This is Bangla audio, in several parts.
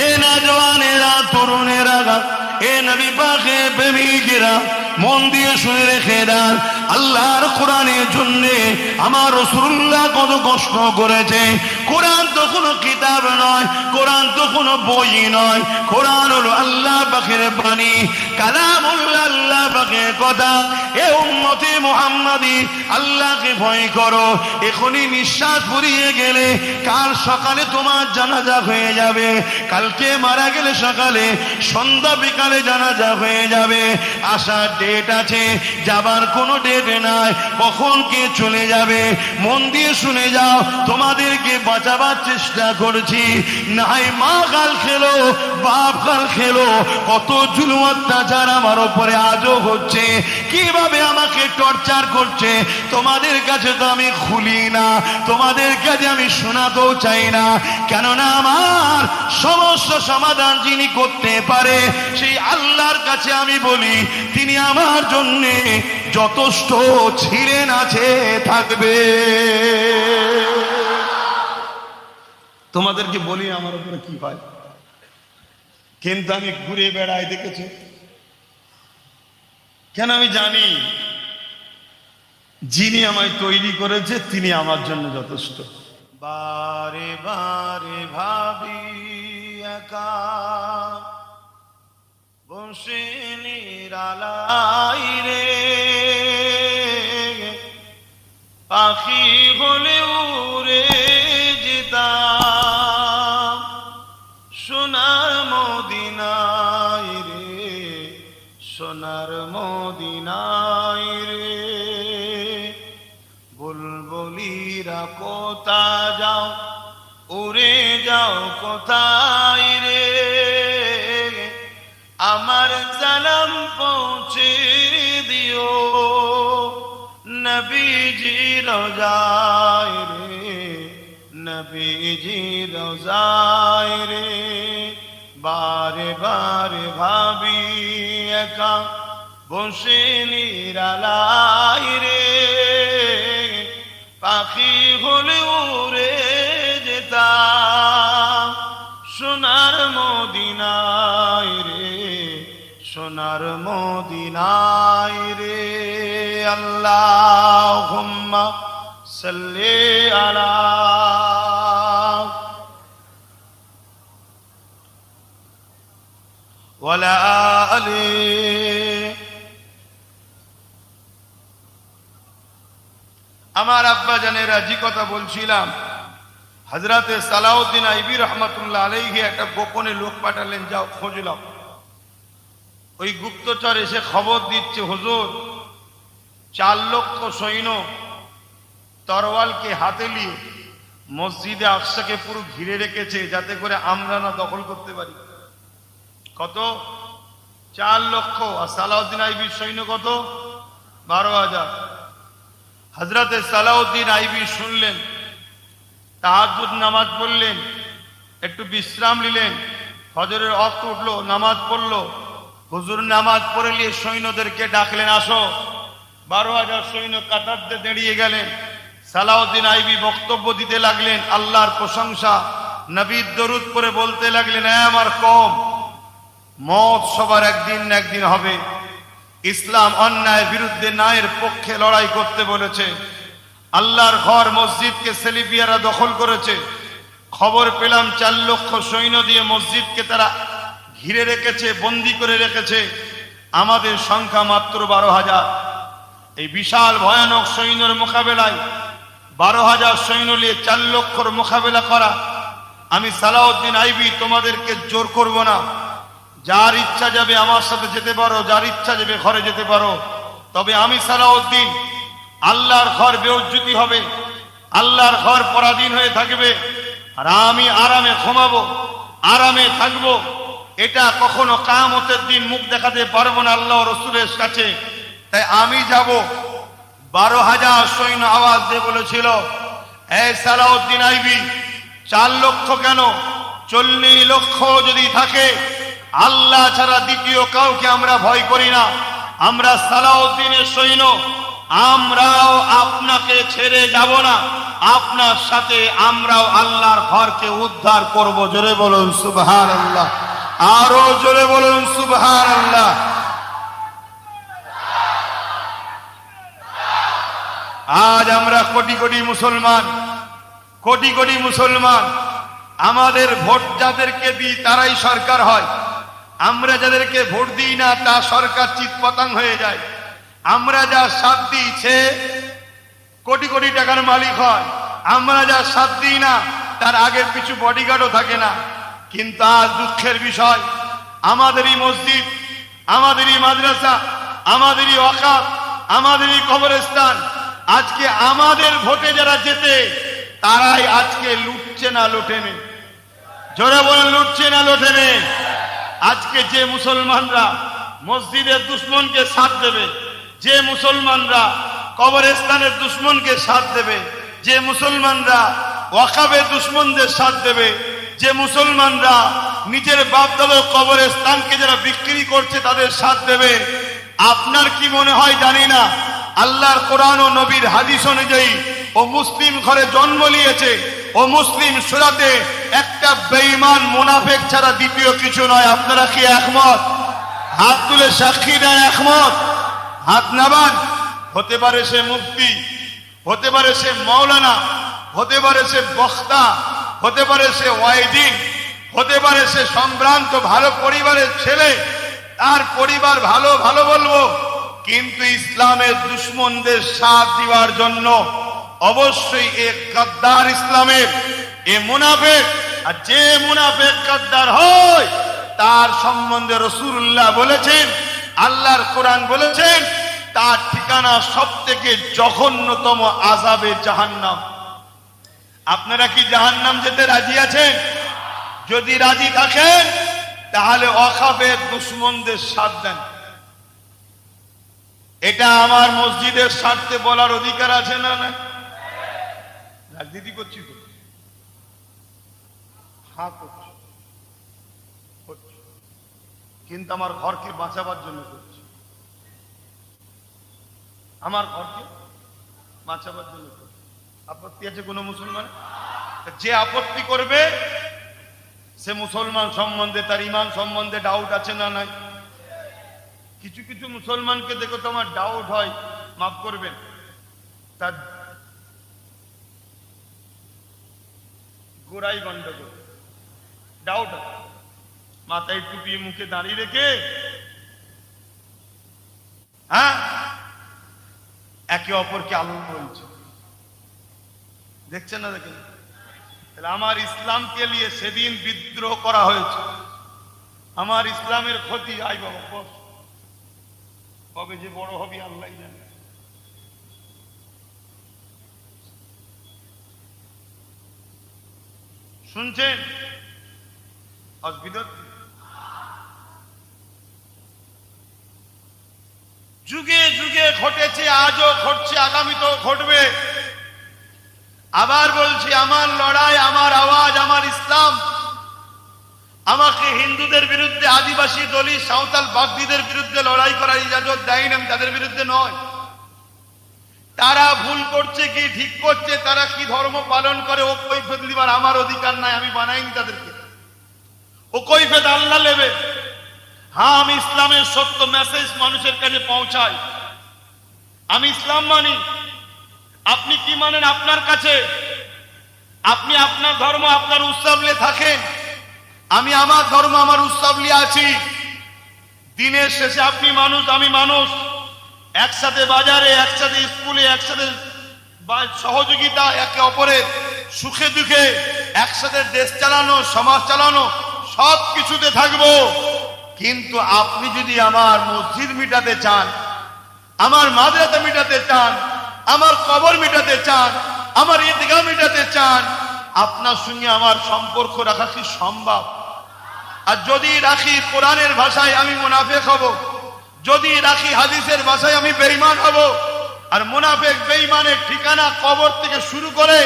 এ নওজওয়ানেরা, তরুণেরা, এ নবী পাকের প্রেমিকেরা, মন দিয়ে শুনে রেখে দেন, আল্লাহর কোরআনের জন্য আমার রাসূলুল্লাহ কত কষ্ট করেছে। কোরআন তো কোনো কিতাব নয়, কোরআন তো কোনো বই নয়, কোরআন হলো আল্লাহ পাকের বাণী, কালামুল্লাহ, আল্লাহ পাকের কথা। এ উম্মতে মুহাম্মাদি, আল্লাহকে ভয় করো। এখনই নিঃশ্বাস ফুরিয়ে গেলে কাল সকালে তোমার জানাজা হয়ে যাবে, কালকে মারা গেলে সকালে, সন্ধ্যা বিকালে জানাজা হয়ে যাবে। আসার ডেট আছে, যাবার কোনো ডেট নাই, কখন কে চলে যাবে। মন দিয়ে শুনে যাও, তোমাদেরকে বাঁচাবার চেষ্টা করছি। নাই মা গাল খেলো, বাপ গাল খেলো, কত জুলুম অত্যাচার আমার উপরে আজও হচ্ছে, কিভাবে আমাকে টর্চার করছে, তোমাদের কাছে তো আমি খুলি না, তোমাদের কাছে আমি শোনাতেও চাই না। কেননা আমার সমস্ত সমাধান যিনি করতে পারে সেই আল্লাহর কাছে আমি বলি, তিনি আমার জন্যে যথেষ্ট ছিলেন, আছে, থাকবে। তোমাদেরকে বলি আমার উপরে কি হয়, কিন্তু আমি ঘুরে বেড়াই, দেখেছো কেন? আমি জানি যিনি আমায় তৈরি করেছে তিনি আমার জন্য যথেষ্ট। বারে বারে ভাবি একা বসে নিরালাই রে, পাখি হলে উড়ে যেতাম সোনার মদিনায় রে, সোনার মদিনায় রে। বুলবুলিরা কোথা যাও, উড়ে যাও কোথায় রে, আমার সালাম পৌঁছে দিও নবীজি রোজায় রে, নবীজি রোজায় রে। বারে বারে ভাবি একা বসে নিরালাই রে, পাখি হলে উড়ে যেতাম সোনার মদিনায় রে, সোনার মদিনায় রে। আল্লাহুম্মা সাল্লি আলা ওয়ালা আলি। আমার আব্বা জানেরা, যে কথা বলছিলাম, হযরতে সালাউদ্দিন আইবি রহমাতুল্লাহ আলাইহি একটা গোপনে লোক পাঠালেন, যাও খোঁজ লাও। ওই গুপ্তচর এসে খবর দিচ্ছে, হুজুর 4 লক্ষ সৈন্য তরওয়ালকে হাতে নিয়ে মসজিদে আকসাকে পুরো ঘিরে রেখেছে, যাতে করে আমরা না দখল করতে পারি। কত? 4 লক্ষ। আর সালাউদ্দিন আইবির সৈন্য কত? 12,000। হযরতে সালাউদ্দিন আইবি শুনলেন, তাহাজ্জুদ নামাজ পড়লেন, একটু বিশ্রাম নিলেন, ফজরের ওয়াক্ত উঠলো, নামাজ পড়লো। হুজুর নামাজ পড়ে নিয়ে সৈন্যদেরকে ডাকলেন, আসো। 12,000 সৈন্য কাতারতে দাঁড়িয়ে গেলেন। সালাউদ্দিন আইবি বক্তব্য দিতে লাগলেন, আল্লাহর প্রশংসা, নবীর দরুদ পড়ে বলতে লাগলেন, আমার কওম, মওত সবার একদিন না একদিন হবে। ইসলাম অন্যায়ের বিরুদ্ধে ন্যায়ের পক্ষে লড়াই করতে বলেছে। আল্লাহর ঘর মসজিদকে সেলিবিয়ারা দখল করেছে। খবর পেলাম 4 লক্ষ সৈন্য দিয়ে মসজিদকে তারা ঘিরে রেখেছে, বন্দি করে রেখেছে। আমাদের সংখ্যা মাত্র 12,000। এই বিশাল ভয়ানক সৈন্যের মোকাবেলায় 12,000 সৈন্য নিয়ে 4 লক্ষর মোকাবেলা করা, আমি সালাউদ্দিন আইবি তোমাদেরকে জোর করব না। যার ইচ্ছা যাবে আমার সাথে যেতে পারো, যার ইচ্ছা যাবে ঘরে যেতে পারো। তবে আমি সালাউদ্দিন, আল্লাহর ঘর বেউজ্জতি হবে, আল্লাহর ঘর পরাধীন হয়ে থাকবে, আর আমি আরামে ঘুমাবো, আরামে থাকবো। এটা কখনো কিয়ামতের দিন মুখ দেখাতে পারবো না আল্লাহ রাসূলের কাছে। তাই আমি যাব। 12,000 সৈন্য আওয়াজ দিয়ে বলেছিল, এই সালাউদ্দিন আইবি, 4 লক্ষ কেন, 40 লক্ষ যদি থাকে, আল্লাহ ছাড়া দ্বিতীয় কাউকে আমরা ভয় করি না। আমরা সালাউদ্দিনের সৈন্য, আমরাও আপনাকে ছেড়ে যাব না, আপনার সাথে আমরাও আল্লাহর ঘরকে উদ্ধার করব। জোরে বলুন সুবহানাল্লাহ, আরো জোরে বলুন সুবহানাল্লাহ। আজ আমরা কোটি কোটি মুসলমান, কোটি কোটি মুসলমান, আমাদের ভোট যাদেরকে দিই তারাই সরকার হয়, আমরা যাদেরকে ভোট দিই না তা সরকার চিৎপটাং হয়ে যায়। আমরা যা সাথ দিই সে কোটি কোটি টাকার মালিক হয়, আমরা যা সাথ দিই না তার আগের পিছু বডিগার্ডও থাকে না। কিন্তু আজ দুঃখের বিষয়, আমাদেরই মসজিদ, আমাদেরই মাদ্রাসা, আমাদেরই ওয়াকাফ, আমাদেরই কবরস্থান, আজকে আমাদের ভোটে যারা জেতে তারাই আজকে লুটছে না লোটেনে। জোরে বলেন লুটছে না লোটেনে। আজকে যে মুসলমানরা মসজিদের দুশ্মনকে সাথ দেবে, যে মুসলমানরা কবরস্থানের দুশ্মনকে সাথ দেবে, যে মুসলমানরা ওয়াকাফের দুশ্মনদের সাথ দেবে, যে মুসলমানরা নিজের বাপ দাদার কবরস্থানকে যারা বিক্রি করছে তাদের সাথ দেবে, আপনার কি মনে হয় জানি না, আল্লাহর কোরআন ও নবীর হাদিস অনুযায়ী ও মুসলিম ঘরে জন্ম নিয়েছে, ও মুসলিম সুরাতে একটা বেঈমান মুনাফিক ছাড়া দ্বিতীয় কিছু নয়। আপনারা কি একমত? হাত তুলে সাক্ষী দেয় একমত। হাত নামান। হতে পারে সে মুফতি, হতে পারে সে মাওলানা, হতে পারে সে বক্তা, হতে পারে সে ওয়াইদিন, হতে পারে সে সম্ভ্রান্ত ভালো পরিবারের ছেলে, তার পরিবার ভালো ভালো বলবো, কিন্তু ইসলামের দুশ্মনদের সাথ দেওয়ার জন্য অবশ্যই এক গাদ্দার ইসলামের এ মুনাফিক। আর যে মুনাফিক গাদ্দার হয় তার সম্বন্ধে রাসূলুল্লাহ বলেছেন, আল্লাহর কোরআন বলেছেন, তার ঠিকানা সবথেকে জঘন্যতম আযাবে জাহান্নাম। আপনারা কি জাহান্নাম যেতে রাজি আছেন? যদি রাজি থাকেন তাহলে ওয়াকাফের দুশ্মনদের সাথ দেন। এটা আমার মসজিদের স্বার্থে বলার অধিকার আছে না? না, রাজনীতি করছি তো, হ্যাঁ করছি, কিন্তু আমার ঘরকে বাঁচাবার জন্য করছি, আমার ঘরকে বাঁচাবার জন্য করছি। আপত্তি আছে কোন মুসলমান? যে আপত্তি করবে সে মুসলমান সম্বন্ধে, তার ঈমান সম্বন্ধে ডাউট আছে না নাই? কিছু কিছু মুসলমানকে দেখো তো আমার ডাউট হয়, মাফ করবেন, তার গোড়াই গন্ডগোল, ডাউট আছে, মাথায় টুপি মুখে দাঁড়িয়ে রেখে হ্যাঁ একে অপরকে আলো বলছে, দেখছেন না? দেখেন, তাহলে আমার ইসলামকে নিয়ে সেদিন বিদ্রোহ করা হয়েছে, আমার ইসলামের ক্ষতি। আই বাবা বস, কবে যে বড় হবি আল্লাহ জানে। শুনছেন? যুগে যুগে ঘটেছে, আজও ঘটছে, আগামীতেও ঘটবে। আবার বলছি, আমার লড়াই, আমার আওয়াজ, আমার ইসলাম। আমাকে হিন্দুদের বিরুদ্ধে, আদিবাসী, দলিত, সাঁওতাল, বাগদিদের বিরুদ্ধে লড়াই করার ইজাজত দেয় না, আমি তাদের বিরুদ্ধে নয়। তারা ভুল করছে কি ঠিক করছে, তারা কি ধর্ম পালন করে ও কৈফিয়ত দিবার আমার অধিকার নাই, আমি বানাইনি তাদেরকে। ও কৈফিয়ত আল্লাহ নেবে। হ্যাঁ, আমি ইসলামের সত্য মেসেজ মানুষের কাছে পৌঁছাই, আমি ইসলাম মানি। আপনি কি মানেন আপনার কাছে? আপনি আপনার ধর্ম, আপনার উৎসব নিয়ে থাকেন, আমি আমার ধর্ম, আমার উৎসব নিয়ে আছি। দিনের শেষে আপনি মানুষ, আমি মানুষ, একসাথে বাজারে, একসাথে স্কুলে, একসাথে সহযোগিতা, একে অপরের সুখে দুঃখে একসাথে দেশ চালানো, সমাজ চালানো, সব কিছুতে থাকবো। কিন্তু আপনি যদি আমার মসজিদ মিটাতে চান, আমার মাদ্রাসা মিটাতে চান, আমার কবর মিটাতে চান, আমার ঈদগাহ মিটাতে চান, আপনার সঙ্গে আমার সম্পর্ক রাখা কি সম্ভব? আর যদি রাখি কোরআনের ভাষায় আমি মুনাফিক হব, যদি রাখি হাদিসের ভাষায় আমি বেঈমান হব। আর মুনাফিক বেঈমানের ঠিকানা কবর থেকে শুরু করে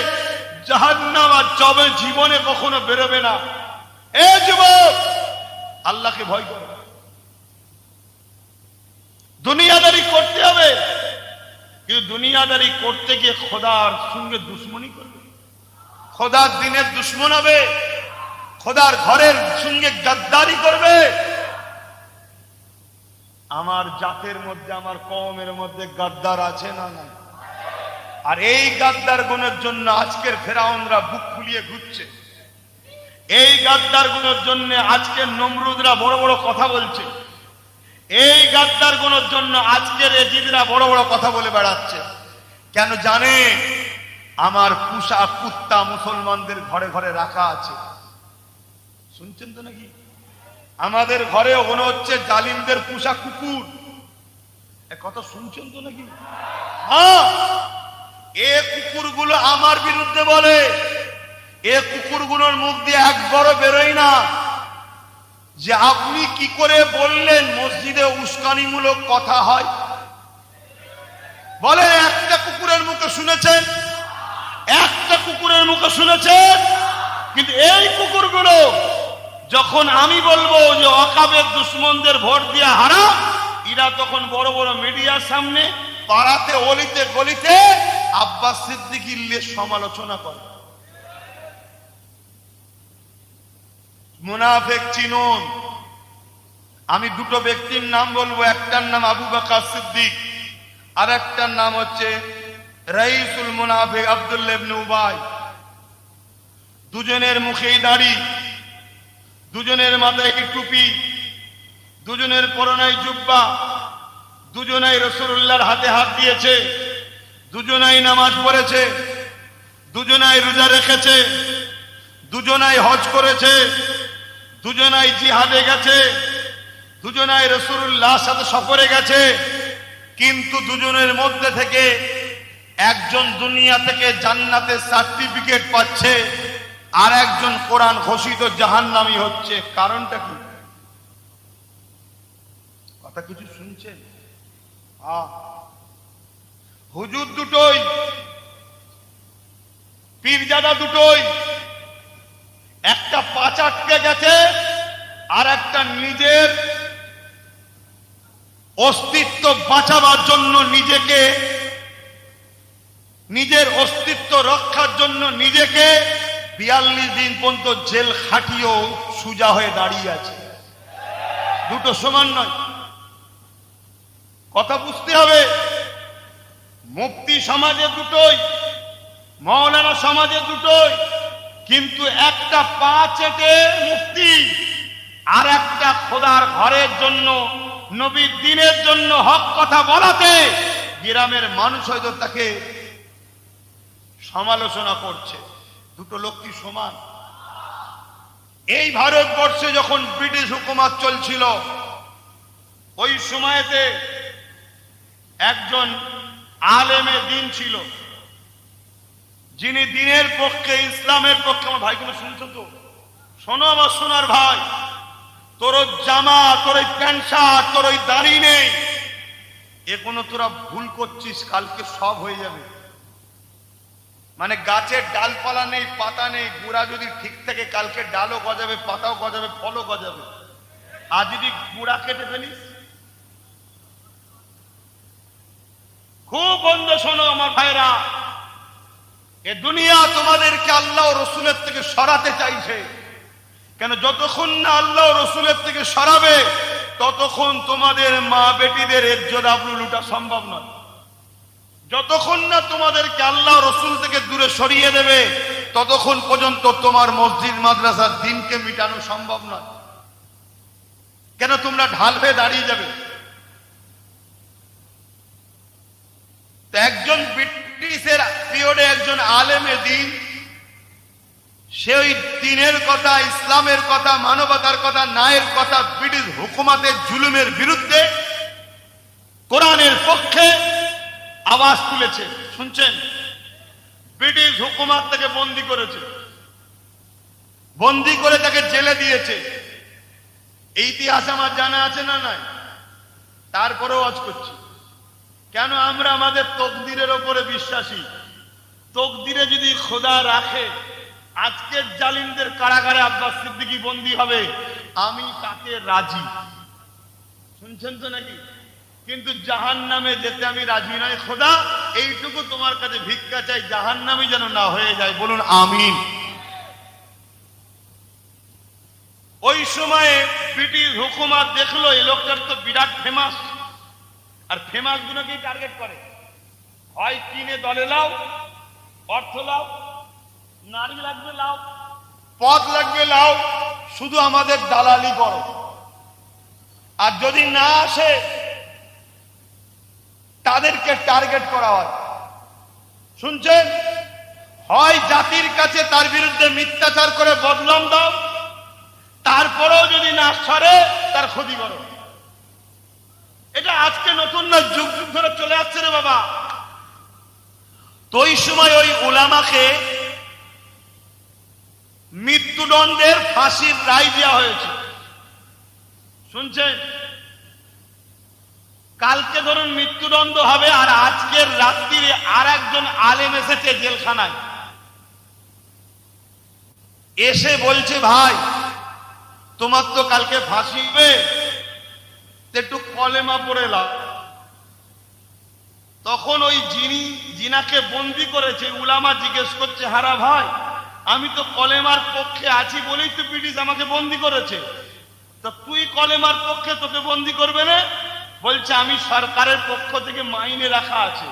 জাহান্নাম আর জবে জীবনে কখনো বেরোবে না। এ যুবক, আল্লাহকে ভয় করো। দুনিয়াদারি করতে হবে কিন্তু দুনিয়াদারি করতে গিয়ে খোদার সঙ্গে দুশ্মনী করবে, খোদার দিনের দুশ্মন হবে, খোদার ঘরের সঙ্গে গাদ্দারি করবে। আমার জাতের মধ্যে, আমার কওমের মধ্যে গাদ্দার আছে না না? আর এই গাদ্দার গুণের জন্য আজকের ফেরাউনরা বুক ফুলিয়ে ঘুরছে। এই গাদ্দার গুণের জন্য আজকের নমরুদরা বড় বড় কথা বলছে। এই গাদ্দার গুণের জন্য আজকের এজিদরা বড় বড় কথা বলে বেড়াচ্ছে। কেন জানে? আমার পুষা কুত্তা মুসলমানদের ঘরে ঘরে রাখা আছে। শুনছেন তো নাকি? আমাদের ঘরে মনে হচ্ছে জালিমদের পুষা কুকুর। কথা শুনছেন তো নাকি? হ্যাঁ, এ কুকুরগুলো আমার বিরুদ্ধে বলে। এ কুকুরগুলোর মুখ দিয়ে একবারও বেরোয় না যে আপনি কি করে বললেন মসজিদে উস্কানিমূলক কথা হয়। বলে একটা কুকুরের মুখে শুনেছেন? একটা কুকুরের মুখে শুনেছেন? কিন্তু এই কুকুরগুলো যখন আমি বলবো যে অকাবের দুশ্মনদের ভোট দিয়ে হারাম, এরা তখন বড় বড় মিডিয়ার সামনে পাড়াতে অলিতে গলিতে আব্বাস সিদ্দিকীর সমালোচনা করে। মুনাফিক চিনুন। আমি দুটো ব্যক্তির নাম বলবো, একটার নাম আবু বকর সিদ্দিক, আর একটার নাম হচ্ছে রাইসুল মুনাফিক আব্দুল্লাহ ইবনে উবাই। দুজনের মুখেই দাড়ি, দুজনের মাথায় টুপি, দুজনের পরনায় জুব্বা, দুজনাই রাসূলুল্লাহর হাতে হাত দিয়েছে, দুজনাই নামাজ পড়েছে, দুজনাই রোজা রেখেছে, দুজনাই হজ করেছে, দুজনাই জিহাদে গেছে, দুজনাই রাসূলুল্লাহর সাথে সফরে গেছে। কিন্তু দুজনের মধ্যে থেকে একজন দুনিয়া থেকে জান্নাতের সার্টিফিকেট পাচ্ছে, আর একজন কোরআন ঘোষিত জাহান্নামী হচ্ছে। কারণটা কি? কথা কিছু শুনছেন? হুজুর দুটোই, পীরজাদা দুটোই, একটা পাঁচ আটকে গেছে, আর একটা নিজের অস্তিত্ব বাঁচাবার জন্য নিজেকে, নিজের অস্তিত্ব রক্ষার জন্য নিজেকে 42 দিন পর্যন্ত জেল খাটিয়েও সুজা হয়ে দাঁড়িয়ে আছে। দুটো সমান নয়, কথা বুঝতে হবে। মুফতি সমাজে দুটোই, মাওলানা সমাজে দুটোই, কিন্তু একটা পা চেটে মুফতি, আর একটা খোদার ঘরের জন্য, নবীর দ্বীনের জন্য হক কথা বলাতে গ্রামের মানুষ হয়তো তাকে সমালোচনা করছে। দুটো লোক কি সমান? এই ভারতবর্ষে যখন ব্রিটিশ হুকুমত চলছিল, ওই সময়তে একজন আলেমে দ্বীন ছিল, যিনি দ্বীনের পক্ষে, ইসলামের পক্ষে। আমার ভাইগুলো শুনছো তো? শোনো আমার সোনার ভাই, তোর জামা, তোর ওই প্যান্ট শার্ট, তোর ওই দাড়ি নেই, এ কোনো তোরা ভুল করছিস, কালকে সব হয়ে যাবে। মানে গাছের ডালপালা নেই, পাতা নেই, গুড়া যদি ঠিক থাকে কালকে ডালও গজাবে, পাতাও গজাবে, ফলও গজাবে। আর যদি গুড়া কেটে ফেলিস, খুব বন্ধ শোনো আমার ভাইরা, এ দুনিয়া তোমাদেরকে আল্লাহ ও রসুলের থেকে সরাতে চাইছে। কেন? যতক্ষণ না আল্লাহ ও রসুলের থেকে সরাবে, ততক্ষণ তোমাদের মা বেটিদের ইজ্জত আবরু লুটা সম্ভব নয়। যতক্ষণ না তোমাদেরকে আল্লাহ রসুল থেকে দূরে সরিয়ে দেবে, ততক্ষণ পর্যন্ত তোমার মসজিদ মাদ্রাসার দিনকে মিটানো সম্ভব নয়। কেন? তোমরা ঢাল হয়ে দাঁড়িয়ে যাবে। তো একজন ব্রিটিশের পিরিয়ডে একজন আলেমে দ্বীন, সে ওই দ্বীনের কথা, ইসলামের কথা, মানবতার কথা, ন্যায়ের কথা, ব্রিটিশ হুকুমতের জুলুমের বিরুদ্ধে কোরআনের পক্ষে আওয়াজ তুলেছে। শুনছেন? ব্রিটিশ হুকুমত তাকে বন্দী করেছে, বন্দী করে তাকে জেলে দিয়েছে। এই ইতিহাস আমার জানা আছে না নাই? তারপরেও আজ করছি। কেন? আমরা আমাদের তকদিরের ওপরে বিশ্বাসী। তকদিরে যদি খোদা রাখে, আজকের জালিমদের কারাগারে আব্বাস সিদ্দিকী বন্দী হবে, আমি তাকে রাজি। শুনছেন তো নাকি? কিন্তু জাহান্নামে যেতে আমি রাজি নই খোদা, এইটুকু তোমার কাছে ভিক্ষা চাই, জাহান্নামে যেন না হয়ে যায়, বলুন আমিন। ওই সময়ে ব্রিটিশ হুকুমত দেখলো এই লোকটার তো বিরাট ফেমাস, আর ফেমাস গুলোকেই টার্গেট করে, হয় কিনে দলে লাও, অর্থ লাও, নারী লাগবে লাও, পদ লাগবে লাও, শুধু আমাদের দালালি করো। আর যদি না আসে তাদেরকে টার্গেট করা হয়। শুনছেন? হয় জাতির কাছে তার বিরুদ্ধে মিথ্যাচার করে বদনাম দাও, তারপরেও যদি না সরে তার ক্ষতি করো। এটা আজকে নতুন না, যুগ যুগ ধরে চলে আসছে রে বাবা। তো ওই সময় ওই উলামাকে মৃত্যুদণ্ডের ফাঁসির রায় দেওয়া হয়েছে। শুনছেন? কালকে ধরুন মৃত্যুদণ্ড হবে, আর আজকের রাত্রিরে আর একজন আলেম এসেছে জেলখানায়, এসে বলছে ভাই তোমার তো কালকে ফাঁসি হবে, একটু কলেমা পড়ে লাও। তখন ওই যিনাকে বন্দি করেছে উলামা জিজ্ঞেস করছে, হারা ভাই আমি তো কলেমার পক্ষে আছি বলেই তো ব্রিটিশ আমাকে বন্দি করেছে, তা তুই কলেমার পক্ষে, তোকে বন্দি করবে না? বলছে আমি সরকারের পক্ষ থেকে মাইনে রাখা আছে।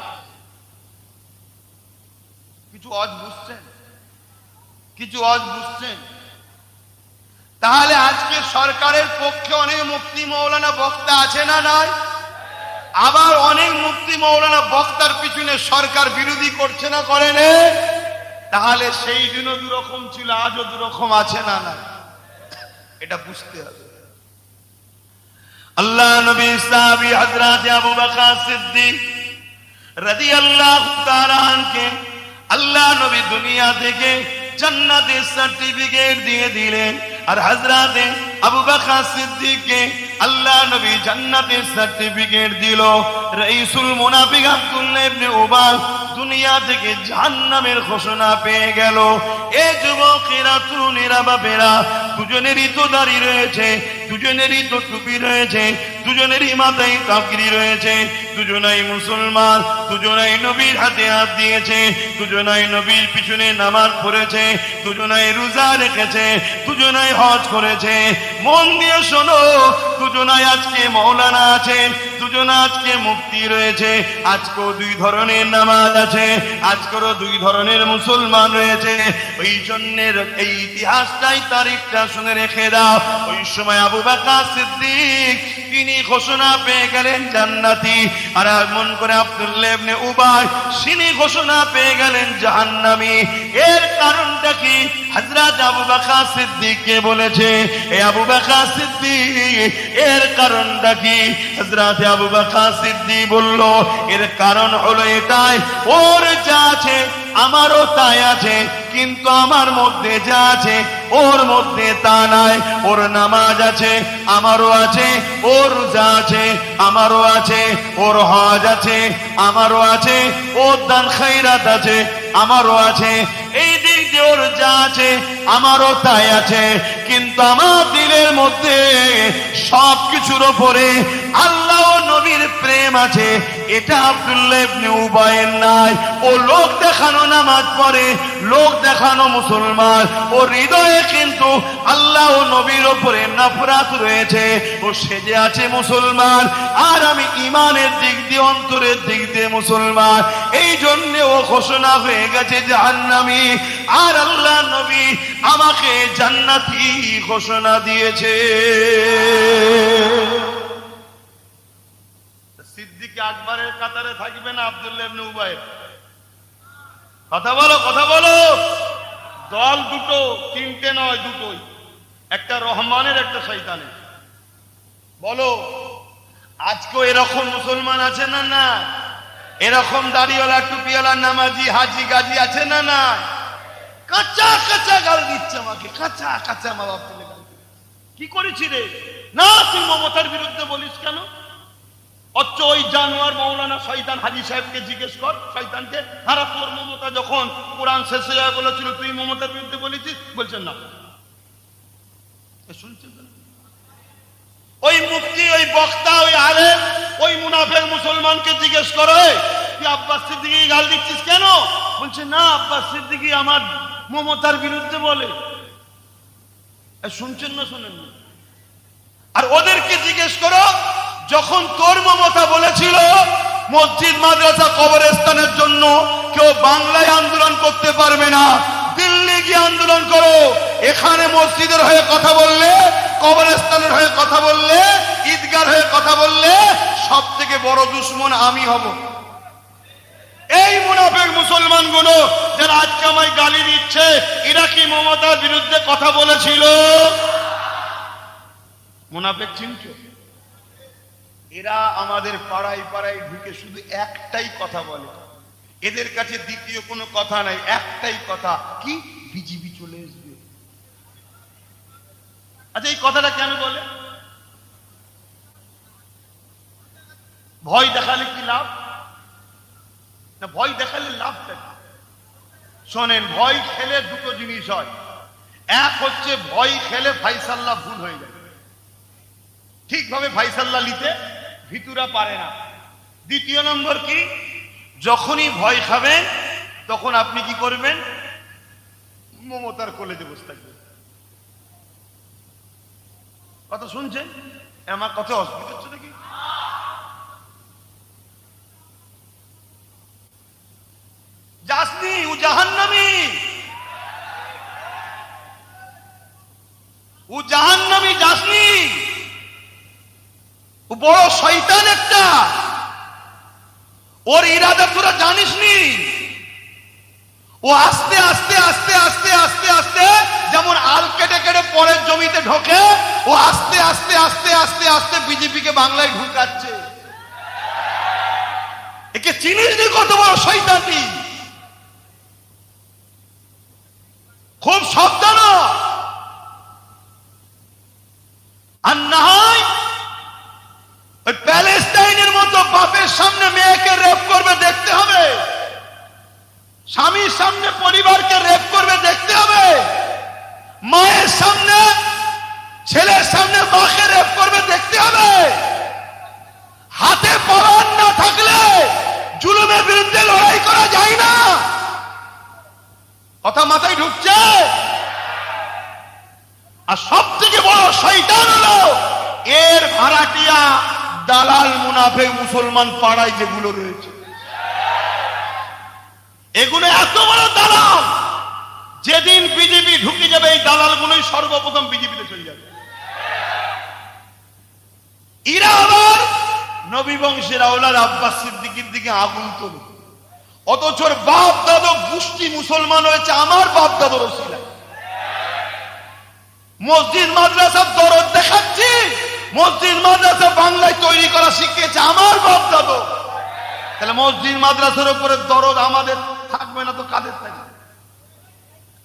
কিছু অজ বুঝছেন? কিছু অজ বুঝছেন? তাহলে আজকে সরকারের পক্ষে অনেক মুফতি মৌলানা বক্তা আছে না নাই? আবার অনেক মুফতি মৌলানা বক্তার পিছনে সরকার বিরোধী করছে না, করে না? তাহলে সেই দিনও দুরকম ছিল, আজও দুরকম আছে না নাই? এটা বুঝতে হবে। আল্লাহ নবী সাহাবী হযরত আবু বকর সিদ্দিক রাদিয়াল্লাহু তাআলা আনকে আল্লাহ নবী দুনিয়া থেকে জান্নাতের সার্টিফিকেট দিয়ে দিলেন, আর হযরত আবু বকর সিদ্দিককে আল্লাহ নবী জান্নাতের সার্টিফিকেট দিল। রাইসুল মুনাফিক আব্দুল্লাহ ইবনে উবাই দুনিয়া থেকে জাহান্নামের ঘোষণা পেয়ে গেল। এ যুবকেরা, তরুণেরা, বাপেরা, দুজনেরই তো দাড়ি রয়েছে, দুজনেরই তো টুপি রয়েছে, দুজনেরই মাথায় তাকরি রয়েছে, দুজনাই মুসলমান, দুজনাই নবীর হাতে হাত দিয়েছে, দুজনাই নবীর পিছনে নামাজ পড়েছে, দুজনাই রোজা রেখেছে, দুজনাই হজ করেছে। মন দিয়ে শোনো, দুজনাই আজকে মৌলানা আছে, দুজনা আজকে মুফতি রয়েছে, আজকেও দুই ধরনের নামাজ আছে, আজকেরও দুই ধরনের মুসলমান রয়েছে। ওই জন্যের এই ইতিহাসটাই, তারিখটা শুনে রেখে দাও। ওই সময় আবু বকর সিদ্দিক তিনি ঘোষণা পেয়ে গেলেন জান্নাতি, আর মন করে আব্দুল্লাহ ইবনে উবাই তিনি ঘোষণা পেয়ে গেলেন জাহান্নামী। এর কারণটা কি? হযরত আবু বকর সিদ্দিককে বলেছে, এ আবু বকর সিদ্দিক এর কারণটা কি? হযরত আবু বকর সিদ্দিক বলল, এর কারণ হলো এটাই, ওর যা আছে আমারও তাই আছে, কিন্তু আমার মধ্যে যা আছে ওর মধ্যে তা নাই। ওর নামাজ আছে আমারও আছে, ওর রোজা আছে আমারও আছে, ওর হজ আছে আমারও আছে, ওর দান খায়রাত আছে আমারও আছে। এই দিক দিয়ে ওর যা আছে আমারও তাই আছে, কিন্তু আমার দিলের মধ্যে সবকিছুর উপরে আল্লাহ ও নবীর প্রেম আছে। এটা আব্দুল্লাহ ইবনে উবাইয়ের নাই। ও লোক দেখানো নামাজ পড়ে, লোক দেখানো মুসলমান, ও হৃদয়ে কিন্তু আল্লাহ ও নবীর উপরে নফরত রয়েছে। ও সেজে আছে মুসলমান, আর আমি ইমানের দিক দিয়ে, অন্তরের দিক দিয়ে মুসলমান। এই জন্য ও ঘোষণা হয়ে গেছে জাহান্নামী, আর আল্লাহ নবী আমাকে জান্নাতি ঘোষণা দিয়েছে। সিদ্দিক আকবরের কাতারে থাকবে না আব্দুল্লাহ ইবনে উবাই? কথা বলো, কথা বলো। দল দুটো, তিনটে নয়, দুটোই, একটা রহমানের একটা শয়তানের। বলো, আজকেও এরকম মুসলমান আছে না না? এরকম দাড়িওয়ালা, টুপিওয়ালা, নামাজি, হাজি, গাজি আছে না না? কাঁচা কাঁচা গাল দিচ্ছে আমাকে, কাঁচা কাঁচা মা বাপ তুলে গাল। কি করেছি রে? না, তুই মমতার বিরুদ্ধে বলিস কেন? অথচ ওই জানোয়ার মৌলানা শয়তান হাজি সাহেবকে জিজ্ঞেস কর, শয়তানকে, হারা তোর মমতা যখন কোরআন শেষ হয়ে বলেছিল তুই মমতার বিরুদ্ধে বলেছিস? বলছেন না। শুনছেন? ওই মুফতি, ওই বক্তা, ওই আলেম, ওই মুনাফেক মুসলমানকে জিজ্ঞেস করে তুই আব্বাস সিদ্দিকী গাল দিচ্ছিস কেন? বলছে না, আব্বাস সিদ্দিকী আমার মমতার বিরুদ্ধে বলে। শুনছেন না শোনেন না? আর ওদেরকে জিজ্ঞেস করো, যখন তোর মমতা বলেছিল মসজিদ মাদ্রাসা কবরস্থানের জন্য কেউ বাংলায় আন্দোলন করতে পারবে না, দিল্লি গিয়ে আন্দোলন করো। এখানে মসজিদের হয়ে কথা বললে, কবরস্থানের হয়ে কথা বললে, ঈদগার হয়ে কথা বললে সব থেকে বড় দুশ্মন আমি হব। এই মুনাফিক মুসলমানগুলো যারা আজকে আমায় গালি দিচ্ছে, এরা কি মমতার বিরুদ্ধে কথা বলেছিল? মুনাফিক চিনছো? এরা আমাদের পাড়ায় পাড়ায় ঢুকে শুধু একটাই কথা বলে, এদের কাছে দ্বিতীয় কোনো কথা নাই, একটাই কথা, কি বিজেপি চলে আসবে। আচ্ছা, এই কথাটা কেন বলে? ভয় দেখালে কি লাভ? না ভয় দেখালে লাভটা কি? শোনেন, ভয় খেলে দুটো জিনিস হয়। এক হচ্ছে ভয় খেলে ফাইসাল্লাহ ভুল হয়ে যায়, ঠিকভাবে ফাইসাল্লাহ নিতে ভিতুরা পারে না। দ্বিতীয় নম্বর কি, যখনই ভয় খাবেন তখন আপনি কি করবেন? মমতার কোলে বসে থাকবেন। কথা শুনছেন? আমার কথা অসুবিধা হচ্ছে নাকি? যাসনি, ও জাহান্নামী, ও জাহান্নামী, যাসনি, ও বড় শয়তান একটা। ওর ইরাদা তোরা জানিস নি। ও আস্তে আস্তে আস্তে আস্তে আস্তে আস্তে যেমন আল কেটে কেটে পরের জমিতে ঢোকে, ও আস্তে আস্তে আস্তে আস্তে আস্তে বিজেপিকে বাংলায় ঢুকাচ্ছে। একে চিনিস নি কত বড় শয়তানি? খুব সাবধান। আর না হয় ওই প্যালেস্টাইনের মতো বাপের সামনে মেয়েকে রেপ করবে, দেখতে হবে। স্বামীর সামনে পরিবারকে রেপ করবে, দেখতে হবে। মায়ের সামনে ছেলের সামনে মাকে রেপ করবে, দেখতে হবে। হাতে পরান না থাকলে জুলুমের বিরুদ্ধে লড়াই করা যায় না। কথা মাথায় ঢুকছে? আর সব থেকে বড় শয়তান হলো এর ভাড়াটিয়া দালাল মুনাফিক মুসলমান পাড়ায় যেগুলো রয়েছে। এগুলো এত বড় দালাল, যেদিন বিজেপি ঢুকে যাবে এই দালালগুলোই সর্বপ্রথম বিজেপিতে চলে যাবে। এরা আবার নবী বংশের আওলাদ আব্বাস সিদ্দিকীর দিকে আগুন তোলে, অথচ বাপ দাদা গোষ্ঠী মুসলমান হয়েছে আমার বাপ দাদার ওসিলায়। মসজিদ মাদ্রাসার দরদ দেখাচ্ছি, মসজিদ মাদ্রাসা বাংলায় তৈরি করা শিখিয়েছে আমার বাপ দাদা। তাহলে মসজিদ মাদ্রাসার উপরে দরদ আমাদের থাকবে না তো কাদের থাকবে?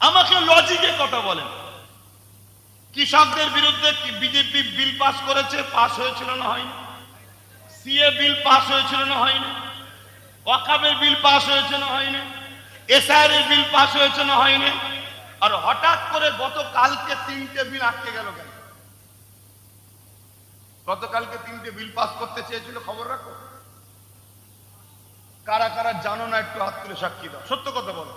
আমাকে লজিকে কথা বলেন। কৃষকদের বিরুদ্ধে বিজেপি বিল পাস করেছে, পাস হয়েছিল না হয়নি? সিএ বিল পাস হয়েছিল না হয়নি? ওয়াকাফের বিল পাস হয়েছে না হয়নি? এসআইআর এর বিল পাস হয়েছে না হয়নি? আর হঠাৎ করে গতকালকে 3টে বিল আটকে গেল কেন? গতকালকে 3টে বিল পাস করতে চেয়েছিল, খবর রাখো। কারা কারা জানো না একটু হাত তুলে সাক্ষী দাও, সত্য কথা বলো।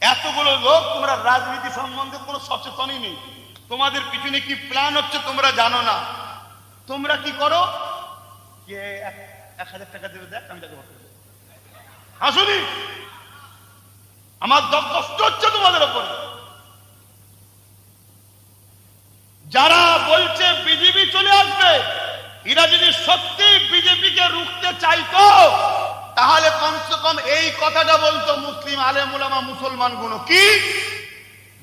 এতগুলো লোক, তোমরা রাজনীতি সম্বন্ধে কোনো সচেতনই নেই। তোমাদের পিছনে কি প্ল্যান হচ্ছে তোমরা জানো না। তোমরা কি করো, 1000 টাকা দেবে, দেখ আমি তাকে আসুনি। আমার কষ্ট হচ্ছে তোমাদের উপরে। যারা বলছে বিজেপি চলে আসবে, এরা যদি সত্যি বিজেপিকে রুখতে চাইতো তাহলে কমসে কম এই কথাটা বলতো মুসলিম আলেম উলামা মুসলমান গুলো, কি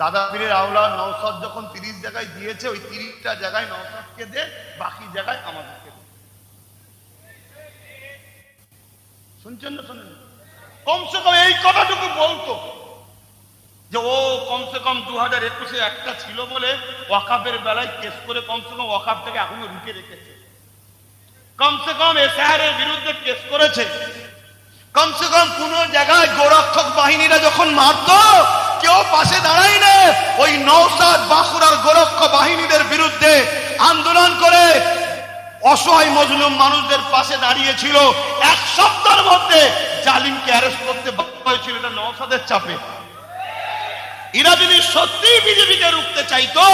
দাদা পীরের আওলাদ নওশাদ যখন 30 জায়গায় দিয়েছে, ওই 30টা জায়গায় নওশাদকে দে, বাকি জায়গায় আমাদেরকে দে। শুনছেন না শোনেন? কমসে কম এই কথাটুকু বলতো যে ও কমসে কম 2021-এ একটা ছিল বলে ওয়াকাফের বেলায় কেস করে কমসে কম ওয়াকাফটাকে এখনো রুখে রেখেছে। কমসে কম এসআইআর এর বিরুদ্ধে কেস করেছে। কমসে কম কোন জায়গায় গোরক্ষক বাহিনীরা যখন মারত কেউ পাশে দাঁড়ায় না। ওই নওশাদ বাঁকুড়ার গোরক্ষক বাহিনীদের বিরুদ্ধে আন্দোলন করে অসহায় মজলুম মানুষদের পাশে দাঁড়িয়েছিল। এক সপ্তাহের মধ্যে জালিমকে অ্যারেস্ট করতে বাধ্য হয়েছিল, এটা নওশাদের চাপে। এরা যদি সত্যি বিজেপিকে রুখতে চাইতো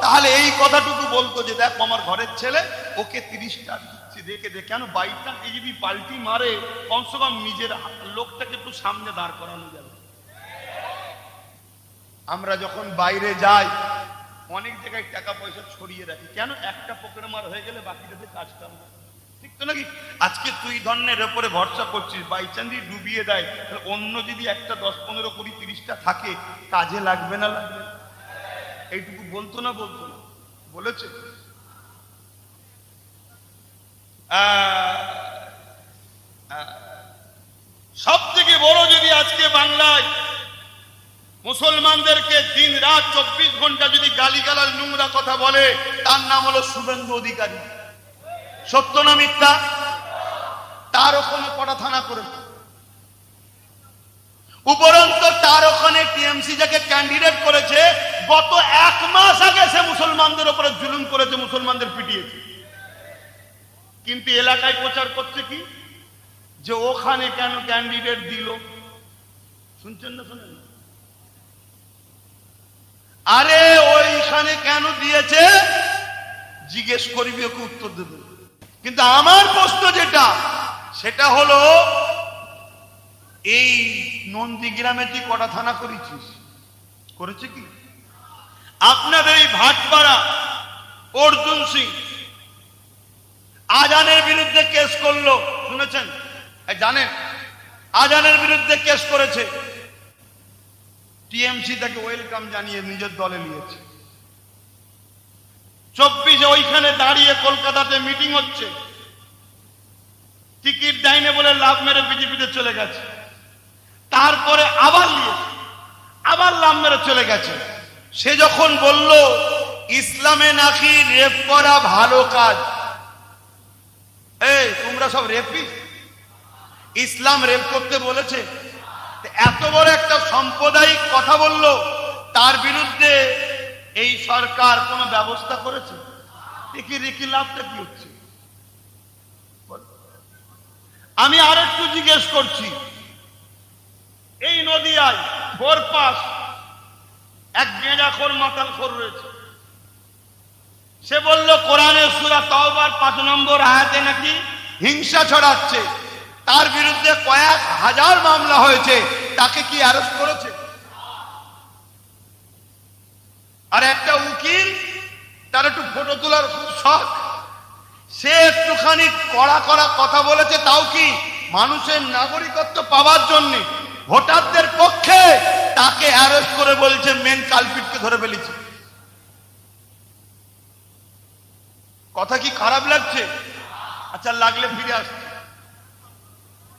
তাহলে এই কথাটুকু বলতো যে দেখ আমার ঘরের ছেলে, ওকে 30টা দিচ্ছি, দেখে দে। কেন বাইকটা যদি পাল্টি মারে কমসে কম নিজের লোকটাকে একটু সামনে দাঁড় করানো যাবে। আমরা যখন বাইরে যাই অনেক জায়গায় টাকা পয়সা ছড়িয়ে রাখি, কেন? একটা পকেটে মার হয়ে গেলে বাকিটাতে কাজ করবে, ঠিক তো নাকি? আজকে তুই ধর্মের উপরে ভরসা করছিস, বাইচান্দি ডুবিয়ে দেয়, অন্য যদি একটা 10, 15, 20, 30টা থাকে কাজে লাগবে না? লাগবে। এইটুকু বলতো না? বলতো না? বলেছে। সব থেকে বড় যদি আজকে বাংলায় মুসলমানদেরকে দিন রাত 24 ঘন্টা যদি গালিগালাজ নোংরা কথা বলে, তার নাম হলো শুভেন্দু অধিকারী। সত্য না মিথ্যা? তার ওখানে কটা থানা করেছে, উপরন্ত তার ওখানে টিএমসি যাকে ক্যান্ডিডেট করেছে গত 1 মাস আগে সে মুসলমানদের উপরে জুলুম করেছে, মুসলমানদের পিটিয়েছে। কিন্তু এলাকায় প্রচার করছে কি যে ওখানে কেন ক্যান্ডিডেট দিল। শুনছেন না? শুনেন? আরে ওইখানে কেন দিয়েছে জিজ্ঞেস করবি, ওকে উত্তর দেবে। কিন্তু আমার প্রশ্ন যেটা, সেটা হলো এই নন্দীগ্রামে তুই কটা থানা করেছিস? করেছে কি? আপনাদের এই ভাটপাড়া অর্জুন সিং আজানের বিরুদ্ধে কেস করলো, শুনেছেন? জানেন আজানের বিরুদ্ধে কেস করেছে, টিএমসি তাকে ওয়েলকাম জানিয়ে নিজের দলে নিয়েছে। 24 ওইখানে দাঁড়িয়ে কলকাতাতে মিটিং হচ্ছে, টিকিট দেয়নি বলে লাভ মেরে বিজেপিতে চলে গেছে। তারপরে আবার নিয়েছে, আবার লাভ মেরে চলে গেছে। সে যখন বলল ইসলামে নাকি রেপ করা ভালো কাজ, এই তোমরা সব রেপি, ইসলাম রেপ করতে বলেছে? এত বড় একটা সাম্প্রদায়িক কথা বলল, তার বিরুদ্ধে এই সরকার কোন ব্যবস্থা করেছে? দেখি রেখি লাভটা কি হচ্ছে? আমি আরেকটু জিজ্ঞেস করছি, এই নদিয়ায় বোরপাস এক গেঁজাখোর মাতালখোর রয়েছে, সে বলল কোরআনের সূরা তাওবার 5 নম্বর আয়াতে নাকি হিংসা ছড়াচ্ছে, তার বিরুদ্ধে কয়েক হাজার মামলা হয়েছে, তাকে কি অ্যারেস্ট করেছে? আর একটা উকিল, তার একটু ফটো তোলার খুব শখ, সে একটুখানি কড়া কড়া কথা বলেছে, তাও কি মানুষের নাগরিকত্ব পাওয়ার জন্য ভোটারদের পক্ষে, তাকে অ্যারেস্ট করে বলছে মেন কালপিটকে ধরে ফেলেছে। কথা কি খারাপ লাগছে? আচ্ছা লাগলে ফিরে আসছে।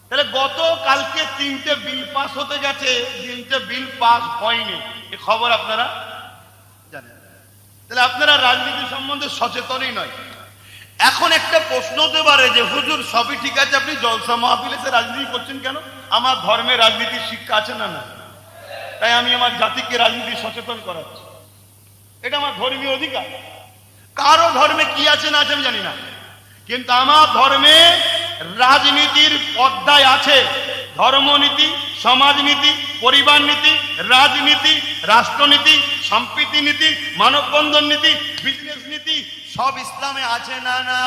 তাহলে গত কালকে 3টে বিল পাস হতে গেছে, 3টে বিল পাস হয়নি, এই খবর আপনারা জানেন। তাহলে আপনারা রাজনীতি সম্বন্ধে সচেতনই নয়। এখন একটা প্রশ্ন হতে পারে যে হুজুর সবই ঠিক আছে, আপনি জলসা মাহফিলে এসে রাজনীতি করছেন কেন? আমার ধর্মে রাজনীতির শিক্ষা আছে না? না, তাই আমি আমার জাতিকে রাজনীতি সচেতন করাচ্ছি, এটা আমার ধর্মীয় অধিকার। কারো ধর্মে কি আছে না আছে আমি জানি না, কিন্তু আমার ধর্মে রাজনীতির অধ্যায় আছে। ধর্মনীতি, সমাজনীতি, পরিবার নীতি, রাজনীতি, রাষ্ট্রনীতি, সম্প্রীতি নীতি, মানববন্ধন নীতি, বিজনেস নীতি সব ইসলামে আছে না? না।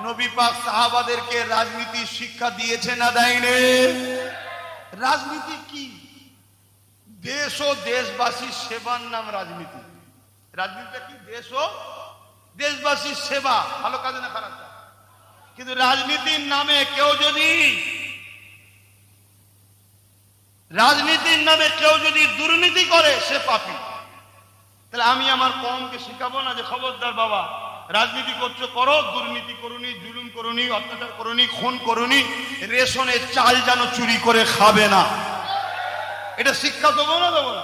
নবী পাক সাহাবাদেরকে রাজনীতির শিক্ষা দিয়েছে না দেয়নি? রাজনীতি কি? দেশ ও দেশবাসীর সেবার নাম রাজনীতি। রাজনীতিটা কি? দেশ ও দেশবাসীর সেবা, ভালো কাজে না খারাপ কাজ। কিন্তু রাজনীতির নামে কেউ যদি দুর্নীতি করে সে পাপী। তাহলে আমি আমার কওমকে শিখাবো না যে খবরদার বাবা রাজনীতি করছো করো, দুর্নীতি করুনি, জুলুম করুনি, অত্যাচার করুনি, খুন করুনি, রেশনের চাল যেন চুরি করে খাবে না, এটা শিক্ষা দেবো না? দেবো না?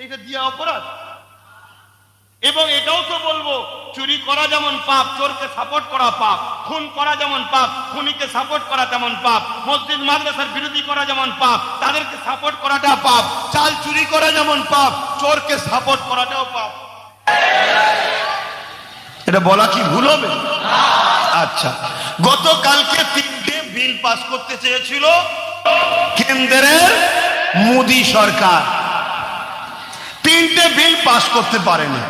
এটা দিয়ে অপরাধ। এবং এটাও তো বলবো চুরি করা যেমন পাপ, চোরকে সাপোর্ট করা পাপ, খুন করা যেমন পাপ, খুনিকে সাপোর্ট করা তেমন পাপ, মসজিদ মাদ্রাসার বিরোধী করা যেমন পাপ, তাদেরকে সাপোর্ট করাটা পাপ, চাল চুরি করা যেমন পাপ, চোরকে সাপোর্ট করাটাও পাপ। এটা বলা কি ভুল হবে? আচ্ছা, গতকালকে 3টে বিল পাস করতে চেয়েছিল কেন্দ্রের মোদী সরকার, 3টে বিল পাস করতে পারেনি।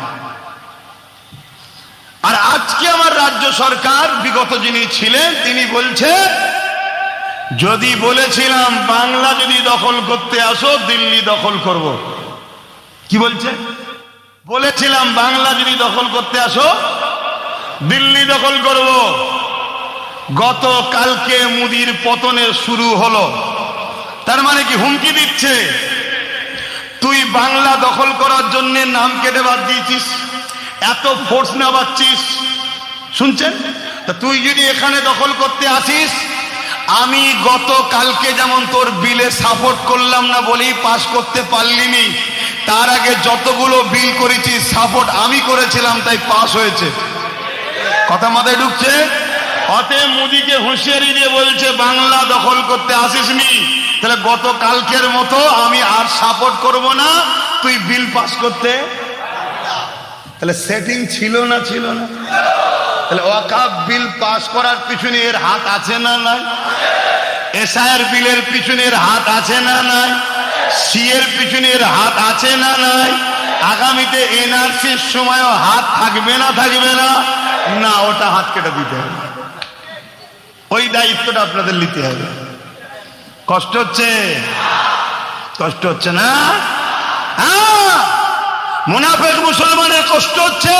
আর আজকে আমার রাজ্য সরকার বিগত যিনি ছিলেন তিনি বলছে, যদি বলেছিলাম বাংলা যদি দখল করতে আসো দিল্লি দখল করব। কি বলছে? বলেছিলাম বাংলা যদি দখল করতে আসো দিল্লি দখল করব। গতকালকে মোদির পতনের শুরু হলো, তার মানে কি হুমকি দিচ্ছে, তুই বাংলা দখল করার জন্য নাম কেটে বাদ দিয়েছিস, এত ফোর্স না পাচ্ছিস, শুনছেন? তা তুই যদি এখানে দখল করতে আসিস, আমি গতকালকে যেমন তোর বিলে সাপোর্ট করলাম না বলেই পাস করতে পারলিনি, তার আগে যতগুলো বিল করেছি সাপোর্ট আমি করেছিলাম তাই পাস হয়েছে। কথা মাথায় ঢুকছে? অতএব মোদিকে হুঁশিয়ারি দিয়ে বলছে বাংলা দখল করতে আসিসনি, তাহলে গতকালকের মতো আমি আর সাপোর্ট করব না, তুই বিল পাস করতে। তাহলে সেটিং ছিল না? ছিল না? তাহলে ওয়াকাফ বিল পাস করার পিছনে এর হাত আছে না নাই? এসআইআর বিলের পিছনে এর হাত আছে না নাই? সি এর পিছনে এর হাত আছে না নাই? আগামীতে এনআরসির সময়ও হাত থাকবে না? থাকবে না? না, ওটা হাত কেটে দিতে হবে, ওই দায়িত্বটা আপনাদের নিতে হবে। কষ্ট হচ্ছে? কষ্ট হচ্ছে না? হ্যাঁ, মুনাফেক মুসলমানের কষ্ট হচ্ছে।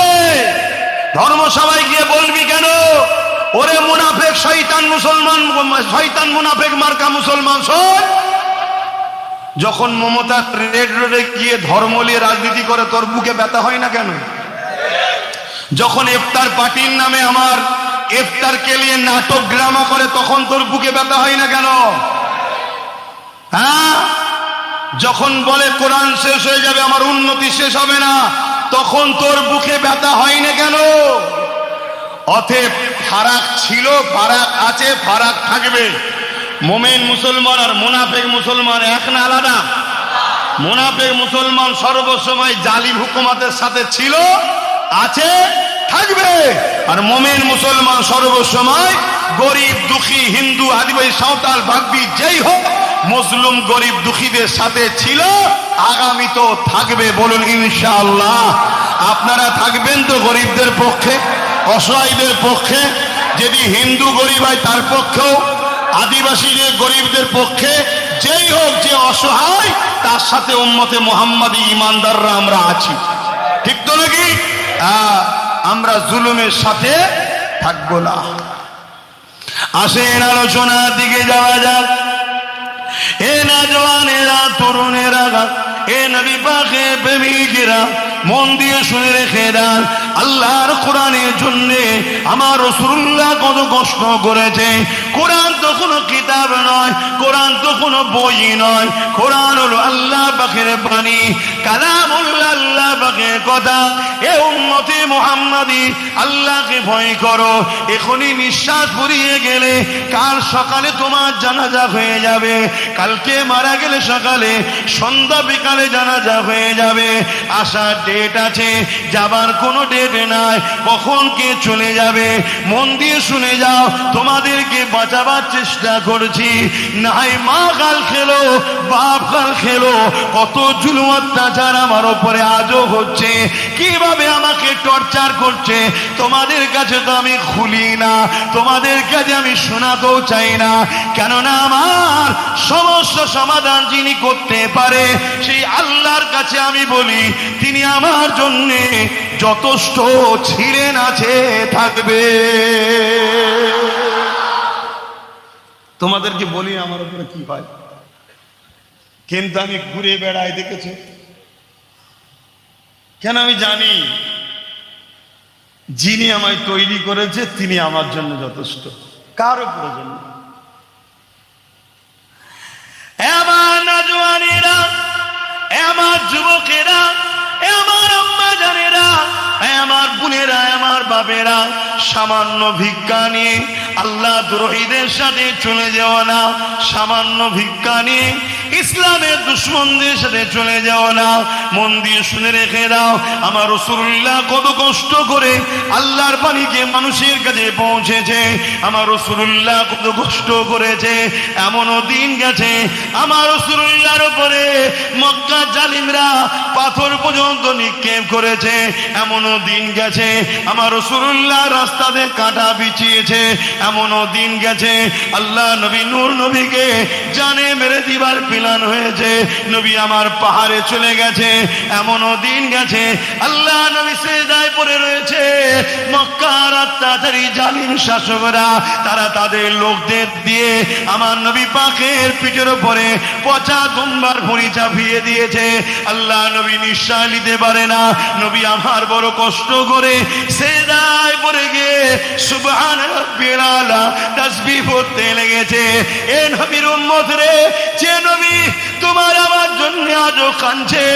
ধর্মসভায় গিয়ে বলবি কেন, ওরে মুনাফেক শয়তান মুসলমান, শয়তান মুনাফেক মার্কা মুসলমান শোন। যখন মমতা রেড রোডে গিয়ে ধর্ম নিয়ে রাজনীতি করে তোর বুকে ব্যথা হয় না কেন? যখন ইফতার পার্টির নামে আমার ইফতারকে নিয়ে নাটক ড্রামা করে তখন তোর বুকে ব্যথা হয় না কেন? হ্যাঁ, যখন বলে কোরআন শেষ হয়ে যাবে আমার উন্নতি শেষ হবে না, তখন তোর বুকে ব্যথা হয় না কেন? অতএব ফারাক ছিল, ফারাক আছে, ফারাক থাকবে। মুমিন মুসলমান আর মুনাফিক মুসলমান এক না আলাদা? মুনাফিক মুসলমান সর্বসময় জালিম হুকুমতের সাথে ছিল, আছে, থাকবে। আর মুমিন মুসলমান সর্বসময় গরিব দুঃখী হিন্দু আদিবাসী সাঁওতাল ভাগবি যেই হোক মজলুম গরিব দুঃখীদের সাথে ছিল, আগামী তো থাকবে। বলুন ইনশাআল্লাহ। আপনারা থাকবেন তো গরিবদের পক্ষে, অসহায়দের পক্ষে? যদি হিন্দু গরিব হয় তার পক্ষেও, আদিবাসীদের গরিবদের পক্ষে, যেই হোক যে অসহায় তার সাথে উম্মতে মুহাম্মাদি ইমানদাররা আমরা আছি, ঠিক তো নাকি? আমরা জুলুমের সাথে থাকবো না। আসেন আলোচনার দিকে যাওয়া যাক। এ নওজওয়ানেরা, তরুণেরা, এ নবী পাকের প্রেমিকেরা, মন দিয়ে শুনে রেখে দেন, আল্লাহর কোরআনের জন্য আমার রাসূলুল্লাহ কত কষ্ট করেছে। কোরআন তো কোনো কিতাব নয়, কোরআন তো কোনো বই নয়, কোরআন হলো আল্লাহ পাকের বাণী, কালামুল্লাহ, আল্লাহ পাকের কথা। এ উম্মতে মুহাম্মাদি, আল্লাহকে ভয় করো। এখনই নিঃশ্বাস ফুরিয়ে গেলে কাল সকালে তোমার জানাজা হয়ে যাবে, কালকে মারা গেলে সকালে, সন্ধ্যা বিকালে জানাজা হয়ে যাবে। আসার ডেট আছে, যাবার কোনো ডেট নাই, কখন কে চলে যাবে। মন দিয়ে শুনে যাও, তোমাদেরকে বাঁচাবার চেষ্টা করছি। নাই মা কাল খেলো, বাপ কাল খেলো, কত জুলুম অত্যাচার আমার উপরে আজও হচ্ছে, কিভাবে আমাকে টর্চার করছে, তোমাদের কাছে তো আমি খুলি না, তোমাদের কাছে আমি শোনাতেও চাই না। কেননা আমার সমস্যা সমাধান যিনি করতে পারে সেই আল্লাহর কাছে আমি বলি, তিনি আমার জন্য যথেষ্ট ছিলেন, আছে, থাকবে। তোমাদেরকে বলি আমার উপরে কি হয়, কিন্তু আমি ঘুরে বেড়াই, দেখেছো কেন? আমি জানি যিনি আমায় তৈরি করেছে তিনি আমার জন্য যথেষ্ট, কারো প্রয়োজন নেই। আমার নওজওয়ানেরা, আমার যুবকেরা, আমার আম্মা জানেরা, আমার বোনেরা, আমার বাপেরা, সামান্য ভিক্ষা নিয়ে আল্লাহ দ্রোহীদের সাথে চলে যাওয়া না। সামান্য ভিক্ষা নিয়ে ইসলামের দুশমনদের সাথে চলে যাও না। মন দিয়ে শুনে রেখে দাও, আমার রাসূলুল্লাহ কত কষ্ট করে আল্লাহর বাণীকে মানুষের কাছে পৌঁছেছে। আমার রাসূলুল্লাহ কত কষ্ট করেছে। এমনও দিন গেছে আমার রাসূলুল্লাহর উপরে মক্কা জালিমরা পাথর পর্যন্ত নিক্ষেপ করেছে। এমনও দিন গেছে আমার রাসূলুল্লাহ রাস্তাতে কাঁটা বিছিয়েছে। এমনও দিন গেছে আল্লাহ নবী নূর নবীকে জানে মেরে দিবার প্ল্যান হয়েছে, নবী আমার পাহাড়ে চলে গেছে। এমনও দিন গেছে আল্লাহ নবী সিজদায় পড়ে রয়েছে। মক্কার অত্যাচারী জালিম শাসকরা তারা তাদের লোকদের দিয়ে আমার নবী পাকের পিঠের উপরে পচা দুম্বার ভুঁড়ি চাপিয়ে দিয়েছে। আল্লাহ নবী নিঃশ্বাস নিতে পারে না। নবী আমার বড় কষ্ট করে সিজদায় পড়ে গিয়ে সুবহান রাব্বিল আলা তাসবিহ পড়তে লেগেছে। এ নবীর উম্মত রে, যে নবী তোমার আমার জন্য আজও কাঁদছে,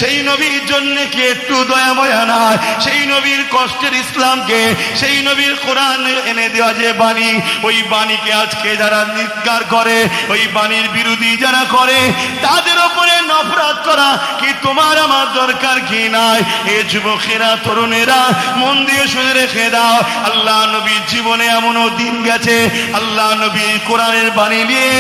সেই নবীর জন্য কি একটু দয়া মায়া নাই? সেই নবীর কষ্টের ইসলামকে, সেই নবীর কোরআন এনে দেওয়া যে বাণী, ওই বাণীকে আজকে যারা নিৎকার করে, ওই বাণীর বিরোধী যারা করে, তাদের উপরে নফরত করা কি তোমার আমার দরকার কি নাই? এ যুবকেরা, তরুণেরা, মন দিয়ে শুনে রেখে দাও, আল্লাহ নবীর জীবনে এমনও দিন গেছে আল্লাহ নবী কোরআনের বাণী নিয়ে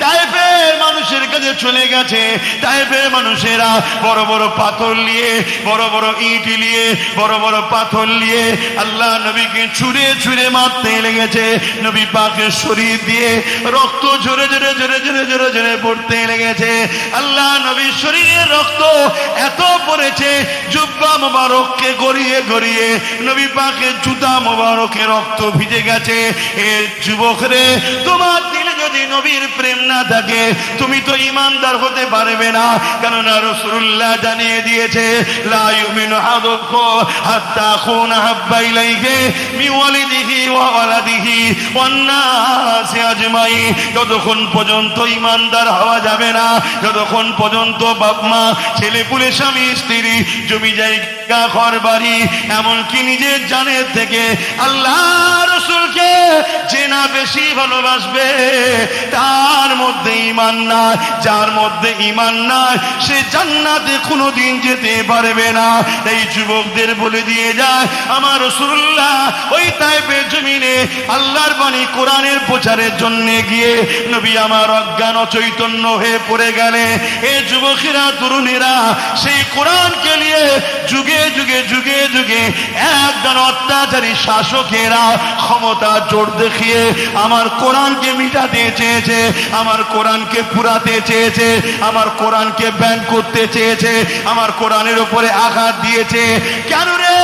তায়েফের মানুষের কাছে চলে গেছে। তায়েফের মানুষেরা বড় বড় পাথর নিয়ে, বড় বড় ইট নিয়ে, বড় বড় পাথর নিয়ে আল্লাহ নবীকে ছুঁড়ে ছুঁড়ে মারতে লেগেছে। নবী পাকের শরীর দিয়ে রক্ত ঝরে ঝরে ঝরে ঝরে ঝরে ঝরে পড়তে লেগেছে। আল্লাহ নবীর শরীরে রক্ত এত পড়েছে, জুব্বা মোবারককে গড়িয়ে গড়িয়ে নবী পাকের জুতা মোবারকে রক্ত ভিজে গেছে। এ যুবক রে, তোমার দিলে যদি নবীর প্রেম না থাকে তুমি তো ঈমানদার হতে পারবে না। কেননা রাসূলুল্লাহ জানিয়ে দিয়েছে, লা ইউমিনু আহাদুকুম হাত্তা আকুনা হাব্বা ইলাইহি মিন ওয়ালিদিহি ওয়া ওয়ালাদিহি ওয়ান নাসি আজমাইন। যতক্ষণ পর্যন্ত ঈমানদার হওয়া যাবে না, যতক্ষণ পর্যন্ত বাপ মা, ছেলে পুলে, স্বামী স্ত্রী, জমি জায়গা, ঘর বাড়ি, এমনকি নিজের জানের থেকে আল্লাহ রাসূলকে যে না বেশি ভালোবাসবে তার মধ্যে ঈমান নাই। যার মধ্যে ঈমান নাই সে জান্নাতে কোনোদিন যেতে পারবে না। এই যুবকদের বলে দিয়ে যায়, আমার রাসূলুল্লাহ ওই তায়েফের জমিনে আল্লাহর বাণী কোরআনের প্রচারের জন্য গিয়ে নবী আমার অজ্ঞান অচৈতন্য হয়ে পড়ে গেলে। এই যুবকেরা, তরুণেরা সেই কোরআনকে নিয়ে যুগে যুগে যুগে যুগে একজন অত্যাচারী শাসকেরা ক্ষমতা জোর দেখিয়ে আমার কোরআনকে মিটাতে চেয়েছে, আমার কোরআনকে পুরাতে চেয়েছে, আমার কোরআনকে ব্যান করতে চেয়েছে, আমার কোরআনের উপরে আঘাত দিয়েছে। কেন রে?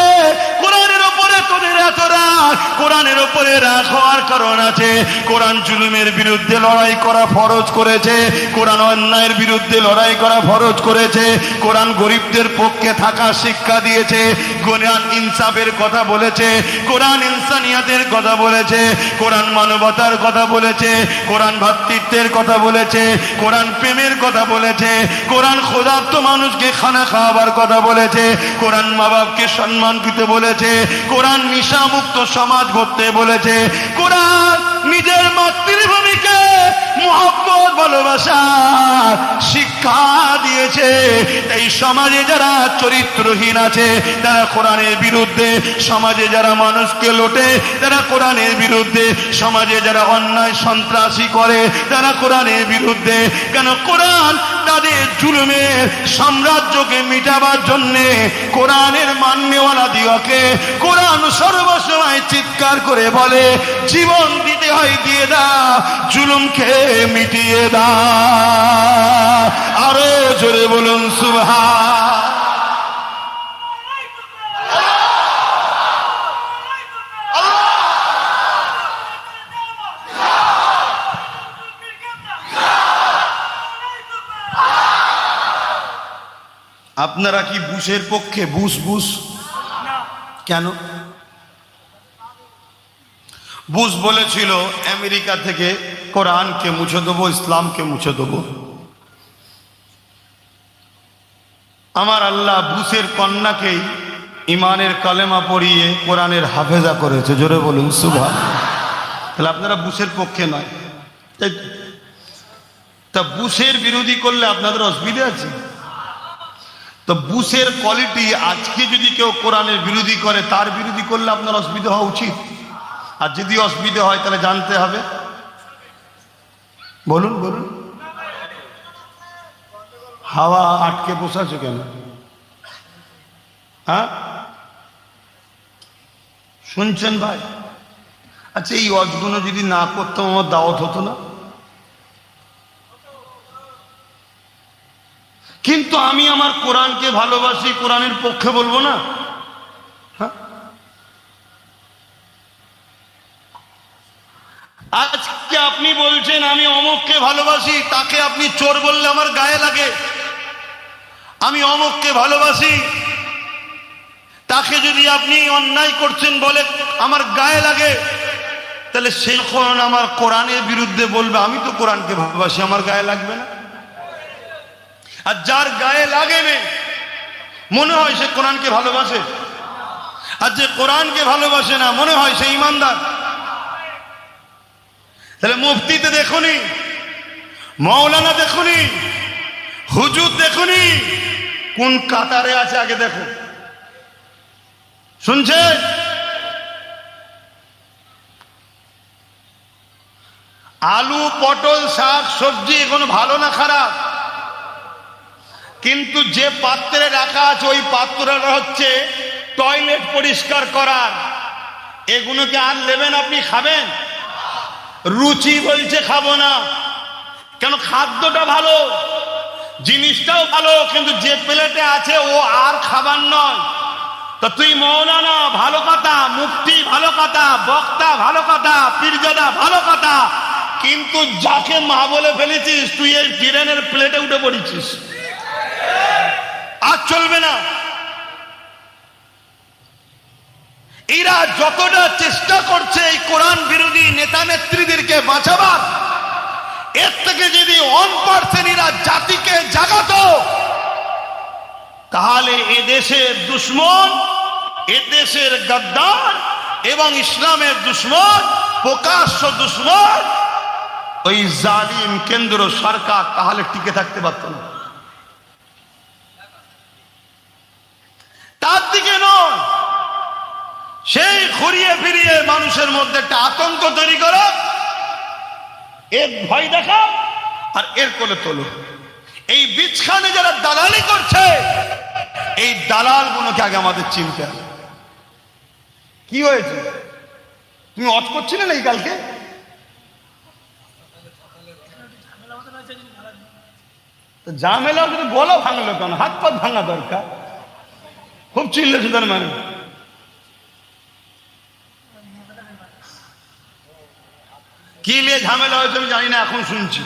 কোরআনের উপরে তোদের এত রাগ, কোরআনের উপরে রাগ হওয়ার কারণ আছে। কোরআন জুলুমের বিরুদ্ধে লড়াই করা ফরজ করেছে, কোরআন অন্যায়ের বিরুদ্ধে লড়াই করা ফরজ করেছে, কোরআন গরিবদের পক্ষে থাকা শিক্ষা দিয়েছে, কোরআন ইনসাফের কথা বলেছে, কোরআন ইনসানিয়াতের কথা বলেছে, কোরআন মানবতার কথা বলেছে, কোরআন ভ্রাতৃত্বের কথা বলেছে, কোরআন প্রেমের কথা বলেছে, কোরআন ক্ষুধার্ত মানুষকে খানা খাওয়াবার কথা বলেছে, কোরআন মা বাপকে সম্মান দিতে বলেছে, কোরআন নিশা মুক্ত সমাজ গড়তে বলেছে, কোরআন নিজের মাতৃভূমিকে মহব্বত ভালোবাসা শিক্ষা দিয়েছে। এই সমাজে যারা চরিত্রহীন আছে তারা কোরআনের বিরুদ্ধে, সমাজে যারা মানুষকে লোটে তারা কোরআনের বিরুদ্ধে, সমাজে যারা অন্যায় সন্ত্রাসী করে তারা কোরআনের বিরুদ্ধে। কেন? কোরআন তাদের জুলুমের সাম্রাজ্যকে মিটাবার জন্যে কোরআনের মান্যওয়ালা দিওকে কোরআন সর্বসময় চিৎকার করে বলে, জীবন দিতে হয় দিয়ে দাও, জুলুমকে মিটিয়ে দাও। আরো জোরে বলুন সুবহান। আপনারা কি বুশের পক্ষে? বুশ বুশ কেন? বুশ বলেছিল আমেরিকা থেকে কোরআনকে মুছে দেবো, ইসলামকে মুছে দেবো। আমার আল্লাহ বুশের কন্যাকেই ইমানের কালেমা পড়িয়ে কোরআনের হাফেজা করেছে। জোরে বলুন সুবহান। তাহলে আপনারা বুশের পক্ষে নয়, তাই তা বুশের বিরোধী করলে আপনাদের অসুবিধা আছে? তো বুশের কোয়ালিটি আজকে যদি কেউ কোরআনের বিরোধী করে, তার বিরোধী করলে আপনার অসুবিধা হওয়া উচিত। আর যদি অসুবিধা হয় তাহলে জানতে হবে। বলুন বলুন, হাওয়া আটকে বসাছো কেন? হ্যাঁ শুনছেন ভাই? আচ্ছা, এই অজগুলো যদি না করতাম আমার দাওয়াত হতো না? কিন্তু আমি আমার কোরআনকে ভালোবাসি, কোরআনের পক্ষে বলবো না? হ্যাঁ, আজকে আপনি বলছেন আমি অমুককে ভালোবাসি, তাকে আপনি চোর বললে আমার গায়ে লাগে। আমি অমুককে ভালোবাসি, তাকে যদি আপনি অন্যায় করছেন বলে আমার গায়ে লাগে, তাহলে সে যখন আমার কোরআনের বিরুদ্ধে বলবে, আমি তো কোরআনকে ভালোবাসি, আমার গায়ে লাগবে না? আর যার গায়ে লাগে না মনে হয় সে কোরআনকে ভালোবাসে, আর যে কোরআনকে ভালোবাসে না মনে হয় সে ঈমানদার। তাহলে মুফতিতে দেখুনি, মাওলানা দেখুনি, হুজুর দেখুনি, কোন কাতারে আছে আগে দেখো। শুনছে? আলু, পটল, শাক সবজি এগুলো ভালো না খারাপ, কিন্তু যে পাত্রে রাখা আছে ওই পাত্রটা হচ্ছে টয়লেট পরিষ্কার করার। এগুলোকে আর নেবেন আপনি, খাবেন? রুচি বলছে খাবো না, কেন? খাদ্যটা ভালো, জিনিসটাও ভালো, কিন্তু যে প্লেটে আছে ও আর খাবার নয়। তা তুই মৌলানা ভালো কথা, মুফতি ভালো কথা, বক্তা ভালো কথা, পীরজাদা ভালো কথা, কিন্তু যাকে মা বলে ফেলেছিস তুই এই ট্রেনের প্লেটে উঠে পড়েছিস, আর চলবে না। এরা যতটা চেষ্টা করছে এই কোরআন বিরোধী নেতা নেত্রীদেরকে বাঁচাবার, এর থেকে যদি 1% এরা জাতিকে জাগাতো, তাহলে এদেশের দুশ্মন, এদেশের গদ্দার এবং ইসলামের দুশ্মন, প্রকাশ্য দুশ্মন ওই জালিম কেন্দ্র সরকার, তাহলে টিকে থাকতে পারত না। তার দিকে নয়, সেই ঘুরিয়ে ফিরিয়ে মানুষের মধ্যে একটা আতঙ্ক তৈরি করো, এর ভয় দেখা আর এর কোলে তোলো। এই বিছখানে যারা দালালি করছে, এই দালাল গুলোকে আগে আমাদের চিনতে হবে। কি হয়েছে? তুমি অজ করছিলে না এই কালকে? ঝামেলা যদি বলো ভাঙলো কেন? হাত পা ভাঙা দরকার। খুব চিল্লেছে তার মানে। কি নিয়ে ঝামেলা হয়েছে আমি জানি না, এখন শুনছি।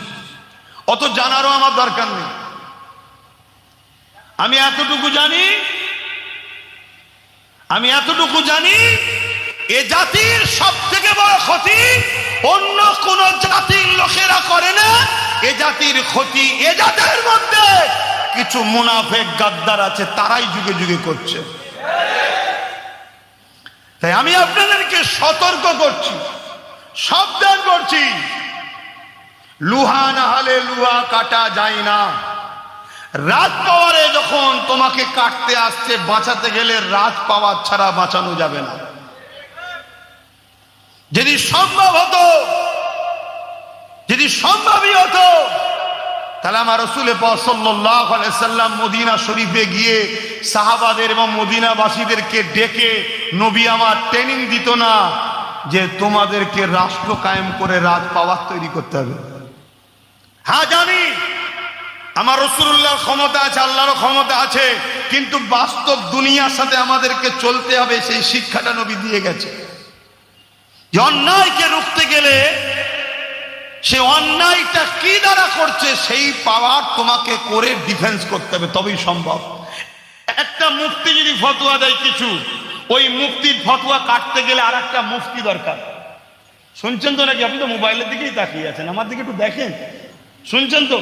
অত জানারও আমার দরকার নেই। আমি এতটুকু জানি, এ জাতির সব থেকে বড় ক্ষতি অন্য কোন জাতির লোকেরা করে না। এ জাতির ক্ষতি এ জাতির মধ্যে কিছু মুনাফেক গাদ্দার আছে, তারাই যুগে যুগে করছে। তাই আমি আপনাদেরকে সতর্ক করছি, সাবধান করছি, লুহা না হলে লুহা কাটা যায় না। রাত পাওয়ারে যখন তোমাকে কাটতে আসছে, বাঁচাতে গেলে রাত পাওয়ার ছাড়া বাঁচানো যাবে না। যদি সম্ভবই হতো, তাহলে আমার রাসূল পাক সাল্লাল্লাহু আলাইহি সাল্লাম মদিনা শরীফে গিয়ে সাহাবাদের এবং মদিনাবাসীদেরকে ডেকে নবী আমার ট্রেনিং দিত না যে তোমাদেরকে রাষ্ট্র কায়েম করে রাত পাওয়ার তৈরি করতে হবে। হ্যাঁ জানি আমার রাসূলুল্লাহর ক্ষমতা আছে, আল্লাহরও ক্ষমতা আছে, কিন্তু বাস্তব দুনিয়ার সাথে আমাদেরকে চলতে হবে। সেই শিক্ষাটা নবী দিয়ে গেছে যে অন্যায়কে রুখতে গেলে সে অন্যায়টা কি দ্বারা করছে সেই পাওয়ার তোমাকে করে ডিফেন্স করতে হবে, তবেই সম্ভব। একটা মুফতি যদি ফতোয়া দেয় কিছু, ওই মুফতির ফতোয়া কাটতে গেলে আর একটা মুফতি দরকার। শুনছেন তো নাকি? আপনি তো মোবাইলের দিকেই তাকিয়ে আছেন, আমার দিকে একটু দেখেন। শুনছেন তো?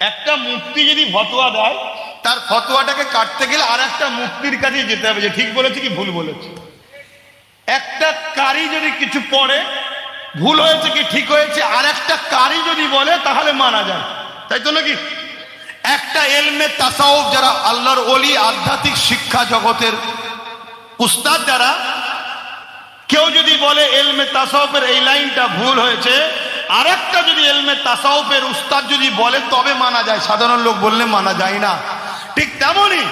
একটা মুফতি যদি ফতোয়া দেয়, তার ফতোয়াটাকে কাটতে গেলে আর একটা মুফতির কাছে যেতে হবে যে ঠিক বলেছে কি ভুল বলেছে। একটা কারি যদি কিছু পড়ে, ভুল হয়েছে কি ঠিক হয়েছে, আর একটা কারি যদি বলে তাহলে মানা যায়। তাই তো নাকি? একটা এলমে তাসাউফ, যারা আল্লাহর ওলি, আধ্যাত্মিক শিক্ষা জগতের উস্তাদ যারা, কেউ যদি বলে এলমে তাসাউফের এই লাইনটা ভুল হয়েছে, আর একটা যদি এলমে তাসাউফের উস্তাদ যদি বলে তবে মানা যায়, সাধারণ লোক বললে মানা যায় না। ঠিক তেমনই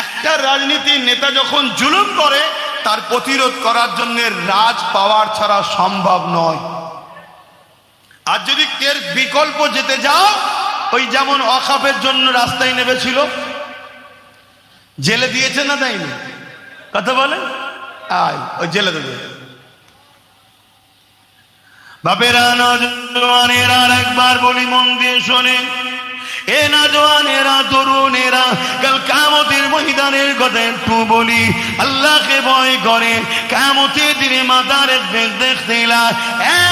একটা রাজনীতির নেতা যখন জুলুম করে, তার প্রতিরোধ করার জন্য রাজ পাওয়ার ছাড়া সম্ভব নয়। আর যদি এর বিকল্প যেতে যাও, ওই যেমন ওয়াকফের জন্য রাস্তায় নেমেছিল, জেলে দিয়েছে না দেয়নি? কথা বলে, ওই জেলে দেবে। বাপেরা, নওজওয়ানেরা, আর একবার বলি মন দিয়ে শোনেন, এ নওজওয়ানেরা, তরুণেরা, কাল কিয়ামতের ময়দানের কথা একটু বলি। আল্লাহকে ভয় করে, কিয়ামতের দিনে মাথার দেখতে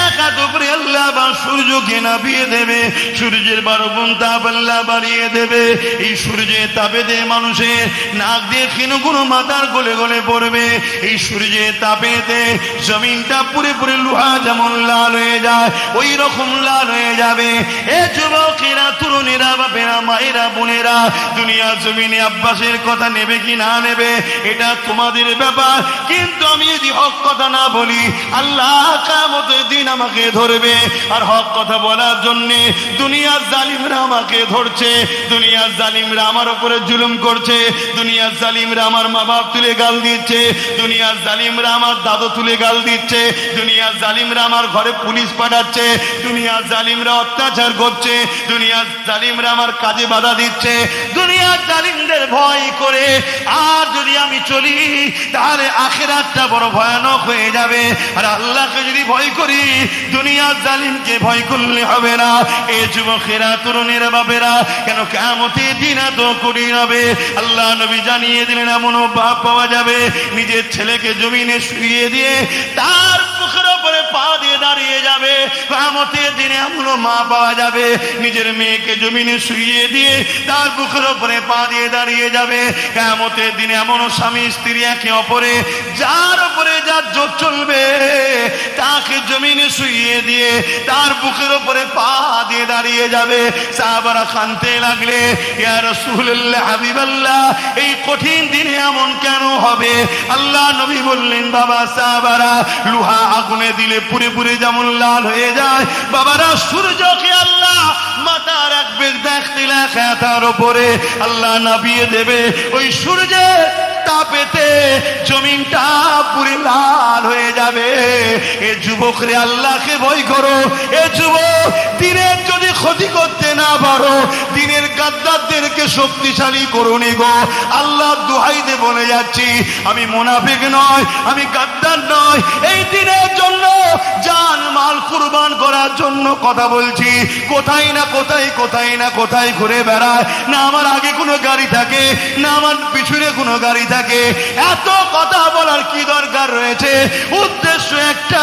এক হাত উপরে আল্লাহ বা সূর্যকে নামিয়ে দেবে, সূর্যের 12 গুণ তাপ আল্লাহ বাড়িয়ে দেবে। এই সূর্যের তাপেতে মানুষের নাক দিয়ে ক্ষীণগুলো মাথার গলে গলে পড়বে। এই সূর্যের তাপেতে জমিনটা পুরে পুরে লোহা যেমন লাল হয়ে যায়, ওই রকম লাল হয়ে যাবে। এ যুবকেরা, তরুণেরা, বাপেরা, মায়েরা, বোনেরা, দুনিয়া জমিনে আব্বাসের কথা নেবে কি না নেবে এটা তোমাদের ব্যাপার, কিন্তু আমি যদি হক কথা না বলি, আল্লাহ কিয়ামতের দিন আমাকে ধরবে। আর হক কথা বলার জন্য দুনিয়ার জালিমরা আমাকে ধরছে, দুনিয়ার জালিমরা আমার উপরে জুলুম করছে, দুনিয়ার জালিমরা আমার মা বাপ তুলে গাল দিচ্ছে, দুনিয়ার জালিমরা আমার দাদু তুলে গাল দিচ্ছে, দুনিয়ার জালিমরা আমার ঘরে পুলিশ পাঠাচ্ছে, দুনিয়ার জালিমরা অত্যাচার করছে, দুনিয়ার জালিমরা আমার কাজে বাধা দিচ্ছে। দুনিয়ার জালিমদের ভয় করে আর যদি আমি চলি, তাহলে আখিরাতটা বড় ভয়ানক হয়ে যাবে। আর আল্লাহকে যদি ভয় করি, দুনিয়ার জালিমকে ভয় করলে হবে না। এ যুবকেরা, তরুণেরা, বাপেরা, কেন কিয়ামতের দিন এত কঠিন হবে? আল্লাহ নবী জানিয়ে দিলেন, এমনও বাপ পাওয়া যাবে নিজের ছেলেকে জমিনে শুইয়ে দিয়ে তার মুখের উপরে পা দিয়ে দাঁড়িয়ে যাবে। কিয়ামতের দিনে এমনও মা পাওয়া যাবে নিজের মেয়েকে জমিনে শুইয়ে দিয়ে তার বুকের উপরে পা দিয়ে দাঁড়িয়ে যাবে। কিয়ামতের দিনে এমনও স্বামী স্ত্রী একে অপরে যার উপরে যার জোর চলবে, তাকে জমিনে শুইয়ে দিয়ে তার বুকের উপরে পা দিয়ে দাঁড়িয়ে যাবে। সাহাবারা কাঁদতে লাগলে, ইয়া রাসূলুল্লাহ, হাবিবাল্লাহ, এই কঠিন দিনে এমন কেন হবে? আল্লাহ নবী বললেন, বাবা সাহাবারা, লোহা আগুনে দিলে পুরে পুরে যেমন লাল হয়ে যায়, বাবারা, সূর্যকে আল্লাহ মাথার এক বেগ দেখতে তার উপরে আল্লাহ নামিয়ে দেবে। ওই সূর্যের তাপেতে জমিনটা পুরে লাল হয়ে যাবে। এ যুবক রে, আল্লাহকে ভয় করো। এ যুবক, দিনের যদি ক্ষতি করতে না পারো, দিনের গাদ্দারদেরকে শক্তিশালী করো নি গো। আল্লাহ দোহাইতে বলে যাচ্ছি, আমি মুনাফিক নয়, আমি গাদ্দার নয়, এই দিনের জন্য জান মাল কুরবান করার জন্য কথা বলছি। কোথায় না কোথায়, কোথায় না কোথায় ঘুরে বেড়ায়, না আমার আগে কোনো গাড়ি থাকে, না আমার পিছনে কোনো গাড়ি থাকে। এত কথা বলার কি দরকার রয়েছে? উদ্দেশ্য একটা,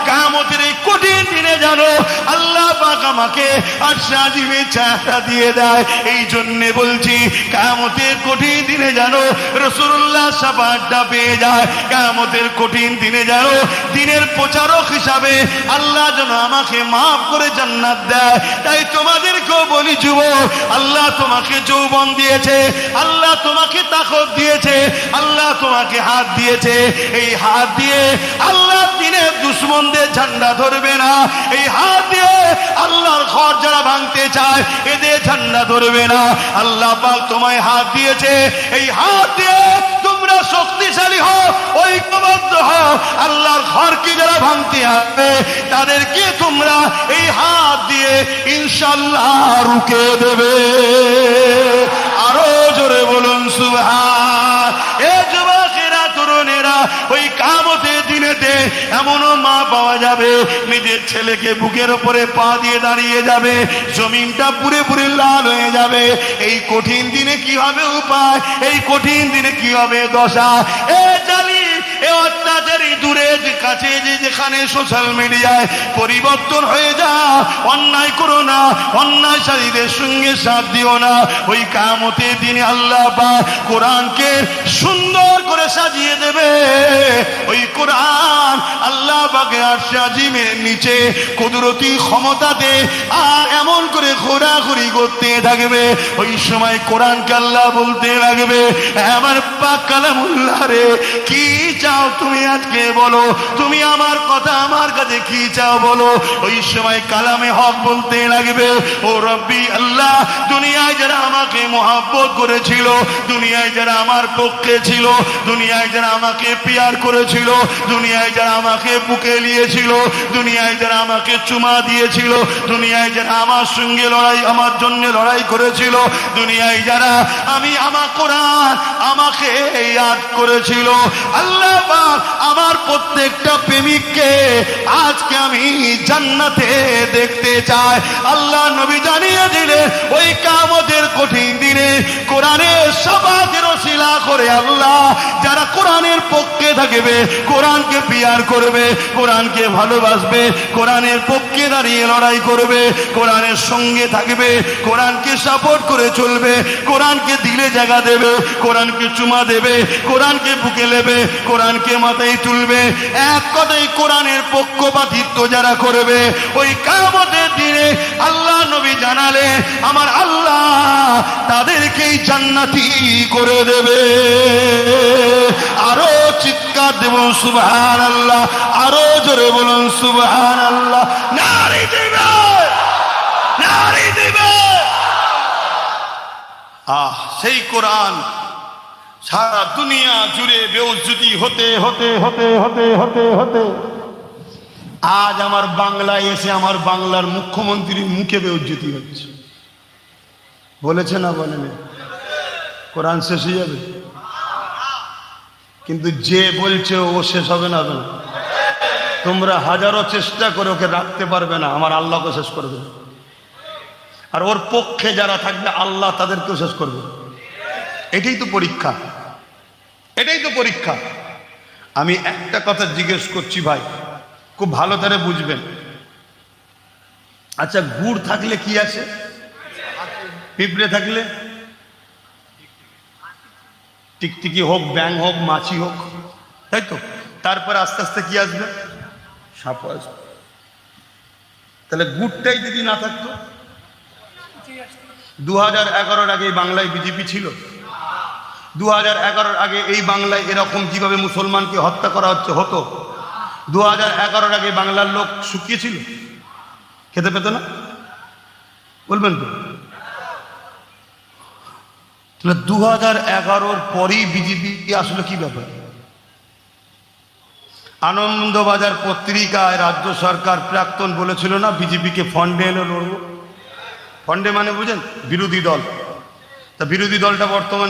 কিয়ামতের এই কঠিন দিনে জানো আল্লাহ পাক আমাকে আশাজীবের ছায়া দিয়ে দেয়। এই জন্য বলছি, কিয়ামতের কঠিন দিনে জানো রাসূলুল্লাহ শাফাআতটা পেয়ে যায়। কিয়ামতের কঠিন দিনে জানো দিনের প্রচারক হিসাবে আল্লাহ যেন আমাকে মাফ করে জান্নাত দেয়। তাই তোমাদেরকেও বলি, যুবক, আল্লাহ তোমাকে যৌবন দিয়েছে, আল্লাহ তোমাকে তাকত দিয়েছে, আল্লাহ তোমাকে হাত দিয়েছে। এই হাত দিয়ে আল্লাহ দিনের দুশমনদের ঝান্ডা ধরবে না। এই হাত দিয়ে আল্লাহর ঘর যারা ভাঙতে চায়, এদের ঝান্ডা ধরবে না। আল্লাহ পাক তোমায় হাত দিয়েছে, এই হাত দিয়ে তোমরা শক্তিশালী হও, ঐক্যবদ্ধ হও। আল্লাহর ঘরকে যারা ভাঙতে হবে, তাদেরকে তোমরা এই হাত দিয়ে ইনশাআল্লাহ রুকে দেবে। আরো জোরে বলুন সুবহান। এ যুবকেরা, তরুণেরা, ওই কিয়ামতের দিনেতে এমনও মা পাওয়া যাবে নিজের ছেলেকে বুকের উপরে পা দিয়ে দাঁড়িয়ে যাবে, জমিনটা পুরে পুরে লাল হয়ে যাবে। এই কঠিন দিনে কি হবে উপায়? এই কঠিন দিনে কি হবে দশা? এ জালি, এ অত্যাচারী, দূরে কাছে যেখানে সোশ্যাল মিডিয়ায় পরিবর্তন হয়ে যা, অন্যায় করো না, অন্যায়কারীদের সঙ্গে সাথ দিও না। ওই কিয়ামতের দিনে আল্লাহ পাক কোরআনকে সুন্দর করে সাজিয়ে দেবে। ওই কোরআন আল্লাহ পাকে আরশে আজিমের নিচে কুদরতি ক্ষমতাতে আর এমন করে ঘোরাঘুরি করতে থাকবে। ওই সময় কোরআনকে আল্লাহ বলতে লাগবে, আমার পাক কালামুল্লাহ রে, কি চাও তুমি আজকে বলো, তুমি আমার কথা আমার কাছে কি চাও বলো। ওই সময় কালামে হক বলতে লাগবে, ও রব্বি আল্লাহ, দুনিয়ায় যারা আমাকে মহব্বত করেছিল, দুনিয়ায় যারা আমার পক্ষে ছিল, দুনিয়ায় যারা আমাকে পিয়ার করেছিল, দুনিয়ায় যারা আমাকে বুকে নিয়েছিল, দুনিয়ায় যারা আমাকে চুমা দিয়েছিল, দুনিয়ায় যারা আমার সঙ্গে লড়াই, আমার জন্য লড়াই করেছিল, দুনিয়ায় যারা আমার কোরআন আমাকে ইয়াদ করেছিল, আল্লাহ পাক আমার প্রত্যেকটা প্রেমিককে আজকে আমি জান্নাতে দেখতে চাই। আল্লাহ নবী জানিয়ে দিলেন, ওই কিয়ামতের কঠিন দিনে কোরআনের শাফাতের ওসিলা করে আল্লাহ যারা কোরআনের পক্ষে থাকবে, কোরআনকে পিয়ার করবে, কোরআনকে ভালোবাসবে, কোরআনের পক্ষে দাঁড়িয়ে লড়াই করবে, কোরআনের সঙ্গে থাকবে, কোরআনকে সাপোর্ট করে চলবে, কোরআনকে দিলে জায়গা দেবে, কোরআনকে চুমা দেবে, কোরআনকে বুকে নেবে, কোরআনকে মাথায় তুলবে, এক কথায় কোরআনের পক্ষপাতিত্ব যারা করবে, ওই কিয়ামতের দিনে আল্লাহ নবী জানালে আমার আল্লাহ তাদেরকেই জান্নাতি করে দেবে। আরো চিৎকার দেব সুবহানাল্লাহ, আরো জোরে বলুন সুবহানাল্লাহ, নারী দিবে, নারী দিবে। সেই কোরআন সারা দুনিয়া জুড়ে বেউজ্জতি হতে হতে হতে হতে হতে হতে আজ আমার বাংলায় এসে আমার বাংলার মুখ্যমন্ত্রীর মুখে বেউজ্জতি হচ্ছে। বলেছে না বলেনি? কোরআন শেষ হয়ে যাবে, কিন্তু যে বলছে ও শেষ হবে না। তোমরা হাজারো চেষ্টা করে ওকে রাখতে পারবে না, আমার আল্লাহকে শেষ করবে। আর ওর পক্ষে যারা থাকবে আল্লাহ তাদেরকেও শেষ করবে। এটাই তো পরীক্ষা, এটাই তো পরীক্ষা। আমি একটা কথা জিজ্ঞেস করছি ভাই, খুব ভালো করে বুঝবেন। আচ্ছা, গুড় থাকলে কি আছে? পিঁপড়ে থাকলে টিকটিকি হোক, ব্যাং হোক, মাছি হোক, তাই তো? তারপরে আস্তে আস্তে কি আসবে? সাপ আসবে। তাহলে গুড়টাই যদি না থাকতো, 2011-র আগে বাংলায় বিজেপি ছিল? 2011-র আগে এই বাংলায় এরকম কিভাবে মুসলমানকে হত্যা করা হতো? 2011-র আগে বাংলার লোক শুকিয়ে ছিল, খেতে পেত না? বলবেন তো? 2011-র পরেই বিজেপি আসলে কি ব্যাপার? আনন্দবাজার পত্রিকায় রাজ্য সরকার প্রাক্তন বলেছিল না বিজেপিকে ফন্ডে এনে লড়বো। ফন্ডে মানে বুঝেন? বিরোধী দল। তা বিরোধী দলটা বর্তমান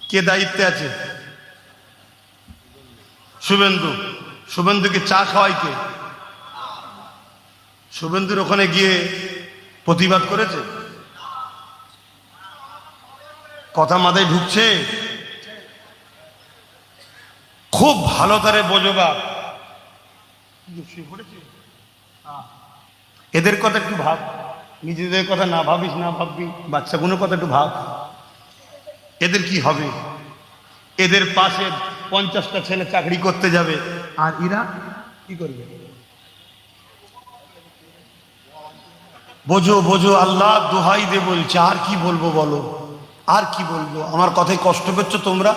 কে দায়িত্বে আছে? শুভেন্দু। শুভেন্দুকে চা খাওয়াই কে? শুভেন্দুর ওখানে গিয়ে প্রতিবাদ করেছে? কথা মাথায় ঢুকছে? খুব ভালো তারে বোঝবা। এদের কথা একটু ভাব, নিজেদের কথা না ভাবিস, না ভাববি, বাচ্চাগুলোর কথা একটু ভাব। এদের কি হবে? এদের পাশে 50টা ছেলে চাকরি করতে যাবে, আর এরা কি করবে? বোঝো বোঝো, আল্লাহ দোহাই দে বলছে। আর কি বলবো বলো, আর কি বলবো? আমার কথায় কষ্ট পেচ্ছ তোমরা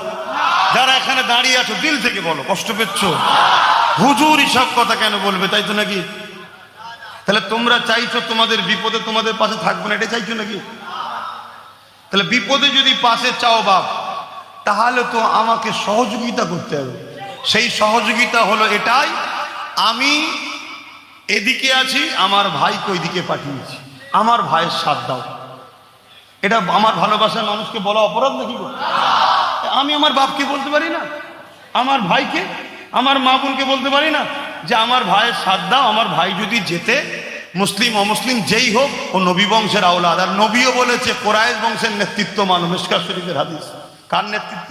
যারা এখানে দাঁড়িয়ে আছো? দিল থেকে বলো, কষ্ট পেচ্ছ? হুজুর সব কথা কেন বলবে, তাই তো নাকি? তাহলে তোমরা চাইছো তোমাদের বিপদে তোমাদের পাশে থাকবে না, এটা চাইছো নাকি? তাহলে বিপদে যদি পাশে চাও বাপ, তাহলে তো আমাকে সহযোগিতা করতে হবে। সেই সহযোগিতা হলো এটাই, আমি এদিকে আছি, আমার ভাইকে ওইদিকে পাঠিয়েছি, আমার ভাইয়ের সাথ দাও। এটা আমার ভালোবাসার মানুষকে বলা অপরাধ নাকি? আমি আমার বাপকে বলতে পারি না, আমার ভাইকে, আমার মা বোনকে বলতে পারি না যে আমার ভাইয়ের সাথ দাও? আমার ভাই যদি যেতে, মুসলিম অমুসলিম যেই হোক, ও নবী বংশের আওলাদ। আর নবীও বলেছে কোরাইশ বংশের নেতৃত্ব মানো। মিশকাত শরীফের হাদিস। কার নেতৃত্ব?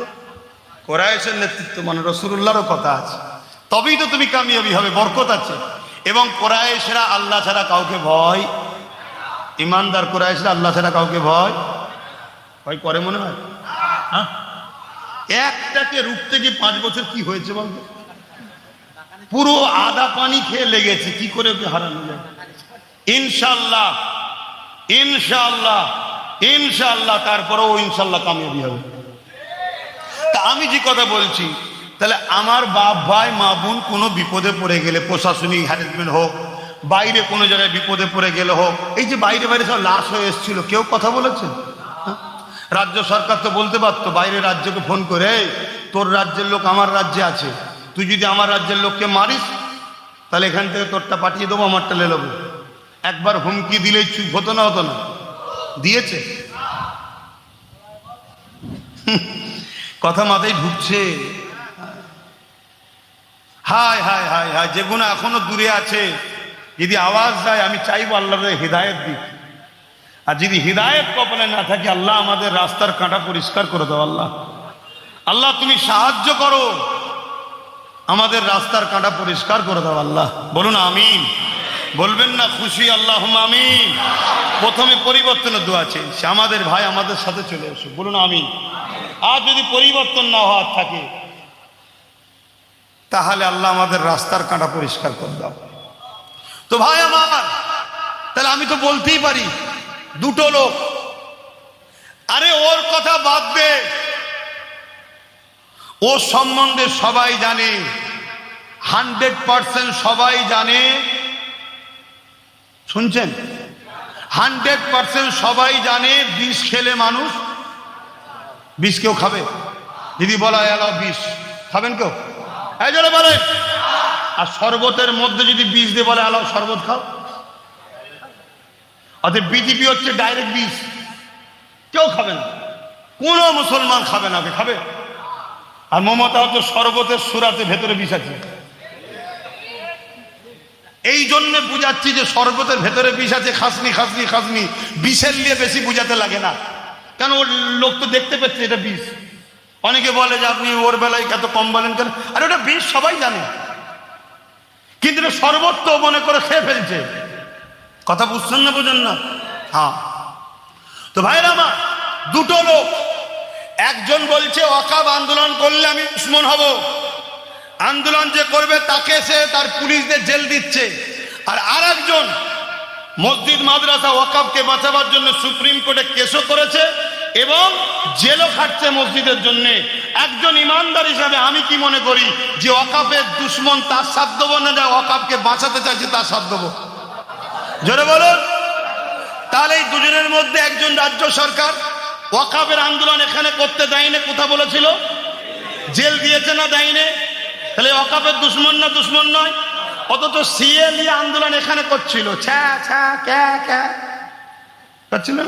কোরাইশের নেতৃত্ব মানো। রাসূলুল্লাহরও কথা আছে। তবেই তো তুমি কামিয়াবি হবে, বরকত আছে। এবং কোরাইশরা আল্লাহ ছাড়া কাউকে ভয়, ইমানদার কোরাইশরা আল্লাহ ছাড়া কাউকে ভয় করে মনে হয়? হ্যাঁ, একটাকে রুখতে গিয়ে 5 বছর কি হয়েছে বলতো? পুরো আদা পানি খেয়ে লেগেছে, কি করে ওকে হারানো যায়? ইনশাল্লাহ ইনশাল্লাহ ইনশাল্লাহ, তারপরেও ইনশাল্লাহ কামিয়াবি হবে। তা আমি যে কথা বলছি, তাহলে আমার বাপ ভাই মা বোন কোনো বিপদে পড়ে গেলে, প্রশাসনিক হ্যারাসমেন্ট হোক, বাইরে কোনো জায়গায় বিপদে পড়ে গেলে হোক, এই যে বাইরে বাইরে সব লাশ হয়ে এসেছিল, কেউ কথা বলেছে? রাজ্য সরকার তো বলতে পারতো, বাইরে রাজ্যকে ফোন করে, তোর রাজ্যের লোক আমার রাজ্যে আছে, তুই যদি আমার রাজ্যের লোককে মারিস তাহলে এখান থেকে তোরটা পাঠিয়ে দেবো, আমারটা লে নেবো। একবার হুমকি দিলেই চুপ হতো না? হতো না? দিয়েছে? কথা মাথায় ঢুকছে? হায় হায় হায় হায়, যেগুলো এখনো দূরে আছে, যদি আওয়াজ যায়, আমি চাইবো আল্লাহর হিদায়ত দিক। আর যদি হিদায়ত কপালে না থাকে, আল্লাহ আমাদের রাস্তার কাঁটা পরিষ্কার করে দাও। আল্লাহ আল্লাহ তুমি সাহায্য করো, আমাদের রাস্তার কাঁটা পরিষ্কার করে দাও। আল্লাহ বলুন আমিন। বলবেন না খুশি? আল্লাহ আমিন। প্রথমে পরিবর্তনের দোয়া আছে, আমাদের ভাই আমাদের সাথে চলে এসো, বলুন আমিন। আর যদি পরিবর্তন না হওয়ার থাকে, তাহলে আল্লাহ আমাদের রাস্তার কাঁটা পরিষ্কার করে দাও। তো ভাই আমার, তাহলে আমি তো বলতেই পারি দুটো লোক, আরে ওর কথা বাদ দে, ও সম্বন্ধে সবাই জানে, 100% সবাই জানে। শুনছেন? 100% সবাই জানে বিষ খেলে মানুষ, বিষ কেউ খাবে? যদি বলা এলো বিষ খাবেন কেউ? এই জন্য বলে। আর শরবতের মধ্যে যদি বিষ দিয়ে বলে এলো শরবত খাও, অর্থাৎ বিজেপি হচ্ছে ডাইরেক্ট বিষ, কেউ খাবে না, কোনো মুসলমান খাবে না, খাবে? আর মমতা হচ্ছে শরবতের সুরাতে ভেতরে বিষ আছে। এই জন্য বুঝাচ্ছি যে শরবতের ভেতরে বিষ আছে, খাসনি খাসনি খাসনি, বিষের নিয়ে বেশি বুঝাতে লাগে না, কেন ওর লোক তো দেখতে পাচ্ছে এটা বিষ। অনেকে বলে যে আপনি ওর বেলায় এত কম বলেন কেন? আর ওটা বিষ সবাই জানে, কিন্তু শরবত তো মনে করে খেয়ে ফেলছে। কথা বুঝছেন না? বোঝেন না? হ্যাঁ। তো ভাইরা আমার, দুটো লোক, একজন বলছে ওয়াকফ আন্দোলন করলে আমি দুশমন হব, আন্দোলন যে করবে তাকে সে তার পুলিশদের জেল দিচ্ছে। আর আরেকজন মসজিদ মাদ্রাসা ওয়াকফকে বাঁচাবার জন্য সুপ্রিম কোর্টে কেসও করেছে এবং জেলও খাটছে মসজিদের জন্য। একজন ইমানদার হিসাবে আমি কি মনে করি যে ওয়াকফের দুশমন তার সাথ দেবো না, যা ওয়াকফকে বাঁচাতে চাইছে তার সাথ দেবো? জোরে বলুন। তাহলে এই দুজনের মধ্যে একজন রাজ্য সরকার ওয়াকফের আন্দোলন এখানে করতে দেয়নি, কোথা বলেছিল? জেল দিয়েছে না দেয়নি? তাহলে ওয়াকফের দুশমন না দুশমন নয়? অথচ সিএ নিয়ে আন্দোলন এখানে করছিল, করছিল না?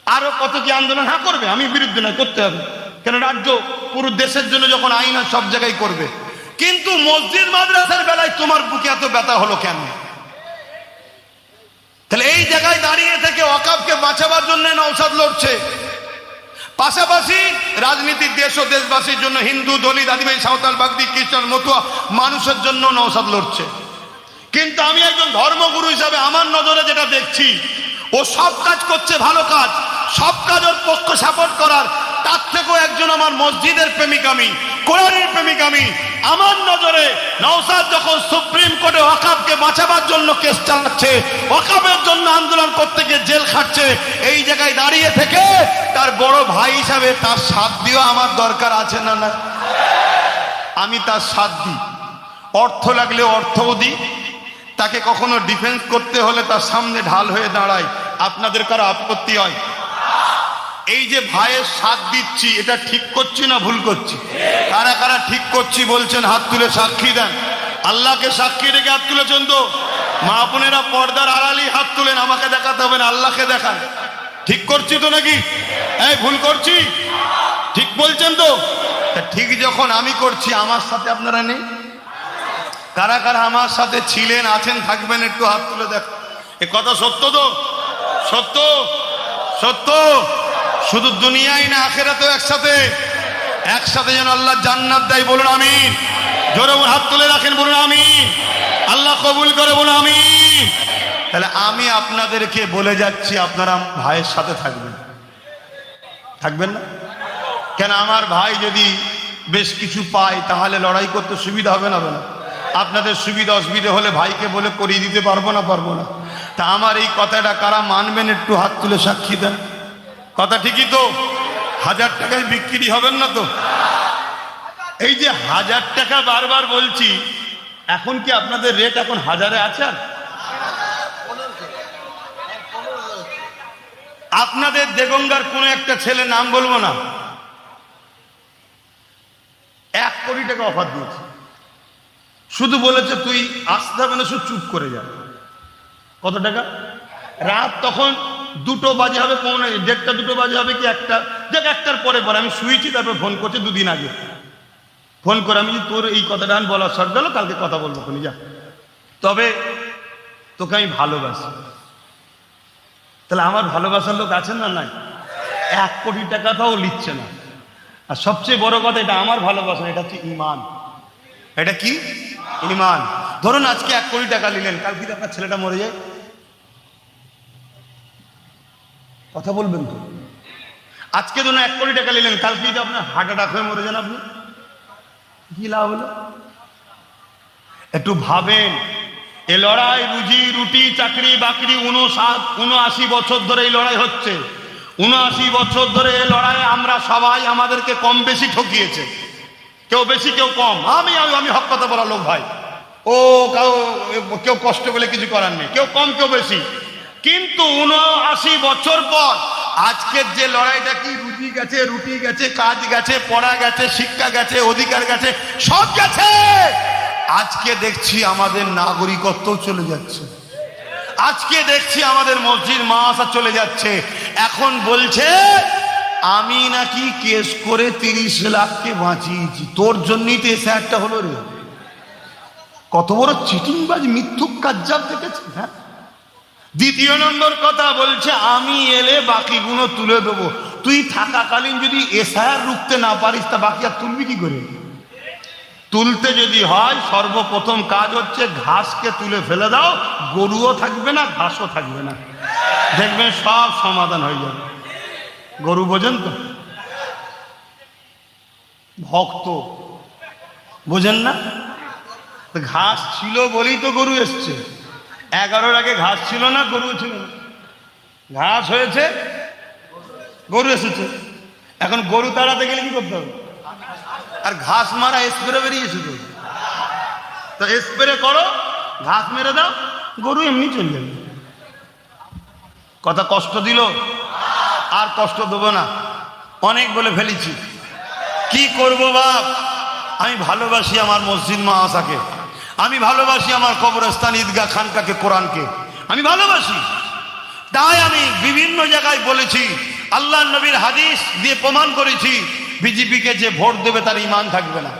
আরো কত কি আন্দোলন হ্যাঁ করবে, আমি বিরুদ্ধে না, করতে হবে, কেন রাজ্য পুরো দেশের জন্য যখন আইন সব জায়গায় করবে। কিন্তু মসজিদ মাদ্রাসার বেলায় তোমার বুকে এত ব্যথা হলো কেন? তাহলে এই জায়গায় দাঁড়িয়ে থেকে ওয়াকফকে বাঁচাবার জন্য নওশাদ লড়ছে, পাশাপাশি রাজনীতির দেশ ও দেশবাসীর জন্য, হিন্দু দলিত আদিবাসী সাঁওতাল বাগদি খ্রিস্টান মতুয়া মানুষের জন্য নওশাদ লড়ছে। কিন্তু আমি একজন ধর্মগুরু হিসাবে আমার নজরে যেটা দেখছি, ও সব কাজ করছে, ভালো কাজ, সব কাজ ওর পক্ষ সাপোর্ট করার, তার থেকেও একজন আমার মসজিদের প্রেমিক আমি, কোরআনের প্রেমিক আমি। আমার নজরে নওশাদ যখন সুপ্রিম কোর্টে ওয়াকফকে বাঁচাবার জন্য কেস চালাচ্ছে, ওয়াকফের জন্য আন্দোলন করতে গিয়ে জেল খাটছে, এই জায়গায় দাঁড়িয়ে থেকে তার বড় ভাই হিসাবে তার সাথ দিও আমার দরকার আছে না? না, আমি তার সাথ দিই, অর্থ লাগলে অর্থও দিই, তাকে কখনো ডিফেন্স করতে হলে তার সামনে ঢাল হয়ে দাঁড়াই। আপনাদের কারো আপত্তি হয়? এই যে ভাইয়ের সাথ দিচ্ছি, এটা ঠিক করছি না ভুল করছি? কারা কারা ঠিক করছি বলছেন হাত তুলে সাক্ষী দেন। আল্লাহকে সাক্ষী রেখে হাত তুলেছেন তো? মা বোনেরা পর্দার আড়ালেই হাত তুলেন, আমাকে দেখাতে হবে না, আল্লাহকে দেখান। ঠিক করছি তো নাকি? এই ভুল করছি? ঠিক বলছেন তো? ঠিক যখন আমি করছি, আমার সাথে আপনারা নেই? কারা কারা আমার সাথে ছিলেন, আছেন, থাকবেন, একটু হাত তুলে দেখ। এ কথা সত্য তো? সত্য? সত্য? শুধু দুনিয়ায় না, আখিরাতেও একসাথে, একসাথে যেন আল্লাহ জান্নাত দেয়, বলুন আমিন। জোরে হাত তুলে রাখেন, বলুন আমিন। আল্লাহ কবুল করে, বলুন আমিন। তাহলে আমি আপনাদেরকে বলে যাচ্ছি, আপনারা ভাইয়ের সাথে থাকবেন, থাকবেন না? কেন আমার ভাই যদি বেশ কিছু পায় তাহলে লড়াই করতে সুবিধা হবে না? আপনাদের সুবিধা অসুবিধা হলে ভাইকে বলে করিয়ে দিতে পারবো না তা আমার এই কথাটা কারা মানবেন একটু হাত তুলে সাক্ষী দেন। কথা ঠিকই তো? 1000 টাকায় বিক্রি হবেন না তো? এই যে 1000 টাকা বারবার বলছি, এখন কি আপনাদের রেট এখন 1000-এ আছে? আপনাদের দেগঙ্গার কোন একটা ছেলে, নাম বলবো না, 1 কোটি টাকা অফার দিয়েছে। শুধু বলেছে তুই আসতে হবে না, শুধু চুপ করে যা। কত টাকা? রাত তখন 2টো বাজে হবে, 1:30-2টো বাজে হবে কি 1টা, দেখ 1টার পরে আমি শুয়েছি। তারপর ফোন করছে 2 দিন আগে ফোন করে, আমি তোর এই কথাটা বলা শর্ট গেল, কালকে কথা বলবো কোনি যা, তবে তোকে আমি ভালোবাসি। তাহলে আমার ভালোবাসার লোক আছেন না নাই? 1 কোটি টাকাটাও লিখছে না। আর সবচেয়ে বড় কথা, এটা আমার ভালোবাসা, এটা হচ্ছে ইমান। এটা কি? ইমান। ধরুন আজকে 1 কোটি টাকা নিলেন, কালকে যদি আপনার ছেলেটা মরে যায়, কথা বলবেন তো? আজকে ধরুন 1 কোটি টাকা নিলেন, কালকে যদি আপনার হার্ট অ্যাটাক হয়ে মরে যান, আপনি কি লাভ হলো? একটু ভাবেন। এ লড়াই রুজি রুটি চাকরি বাকরি 79 বছর ধরে এই লড়াই হচ্ছে। 79 বছর ধরে এই লড়াই আমরা সবাই আমাদেরকে কম বেশি ঠকিয়েছে, কেউ বেশি কেউ কম। আমি হক কথা বলা লোক ভাই, কেউ কষ্ট বলে কিছু করার নেই, কেউ কম কেউ বেশি। কিন্তু 79 বছর পর আজকের যে লড়াইটা, কি রুজি গেছে, রুটি গেছে, কাজ গেছে, পড়া গেছে, শিক্ষা গেছে, অধিকার গেছে, সব গেছে। আজকে দেখছি আমাদের নাগরিকত্ব চলে যাচ্ছে। আজকে দেখছি আমাদের মসজিদ মাদ্রাসা চলে যাচ্ছে। এখন বলছে আমি নাকি কেস করে 30 লাখকে বাঁচিয়েছি, তোর জন্যই তো এসে একটা হলো রে। কত বড় চিটিংবাজ, মিথ্যুক কাজ্জাব দেখেছি। হ্যাঁ, দ্বিতীয় নম্বর কথা বলছে আমি এলে বাকিগুলো তুলে দেবো। তুই থাকাকালীন যদি এসআইআর রুখতে না পারিস, তা বাকি আর তুলবি কি করে? তুলতে যদি হয়, সর্বপ্রথম কাজ হচ্ছে ঘাসকে তুলে ফেলে দাও, গরুও থাকবে না, ঘাসও থাকবে না, দেখবেন সব সমাধান হয়ে যাবে। গরু বোঝেন তো? ভক্ত বোঝেন না? ঘাস ছিল বলেই তো গরু এসছে। 11-র আগে ঘাস ছিল না, গরু ছিল না। ঘাস হয়েছে, গরু এসেছে। এখন গরু তাড়াতে গেলে কি করতে হবে? আর ঘাস মারা স্প্রে বেরিয়েছে তো স্প্রে করো, ঘাস মেরে দাও, গরু এমনি চলে যাবে। কথা কষ্ট দিল? আর কষ্ট দেবো না, অনেক বলে ফেলেছি। কি করব বাপ? আমি ভালোবাসি আমার মসজিদ মাদ্রাসাকে, আমি ভালোবাসি আমার কবরস্থান, ঈদগাহ, খানকাকে, কোরআনকে আমি ভালোবাসি। তাই আমি বিভিন্ন জায়গায় বলেছি, আল্লাহ নবীর হাদিস দিয়ে প্রমাণ করেছি, বিজেপিকে যে ভোট দেবে তার ঈমান থাকবে না।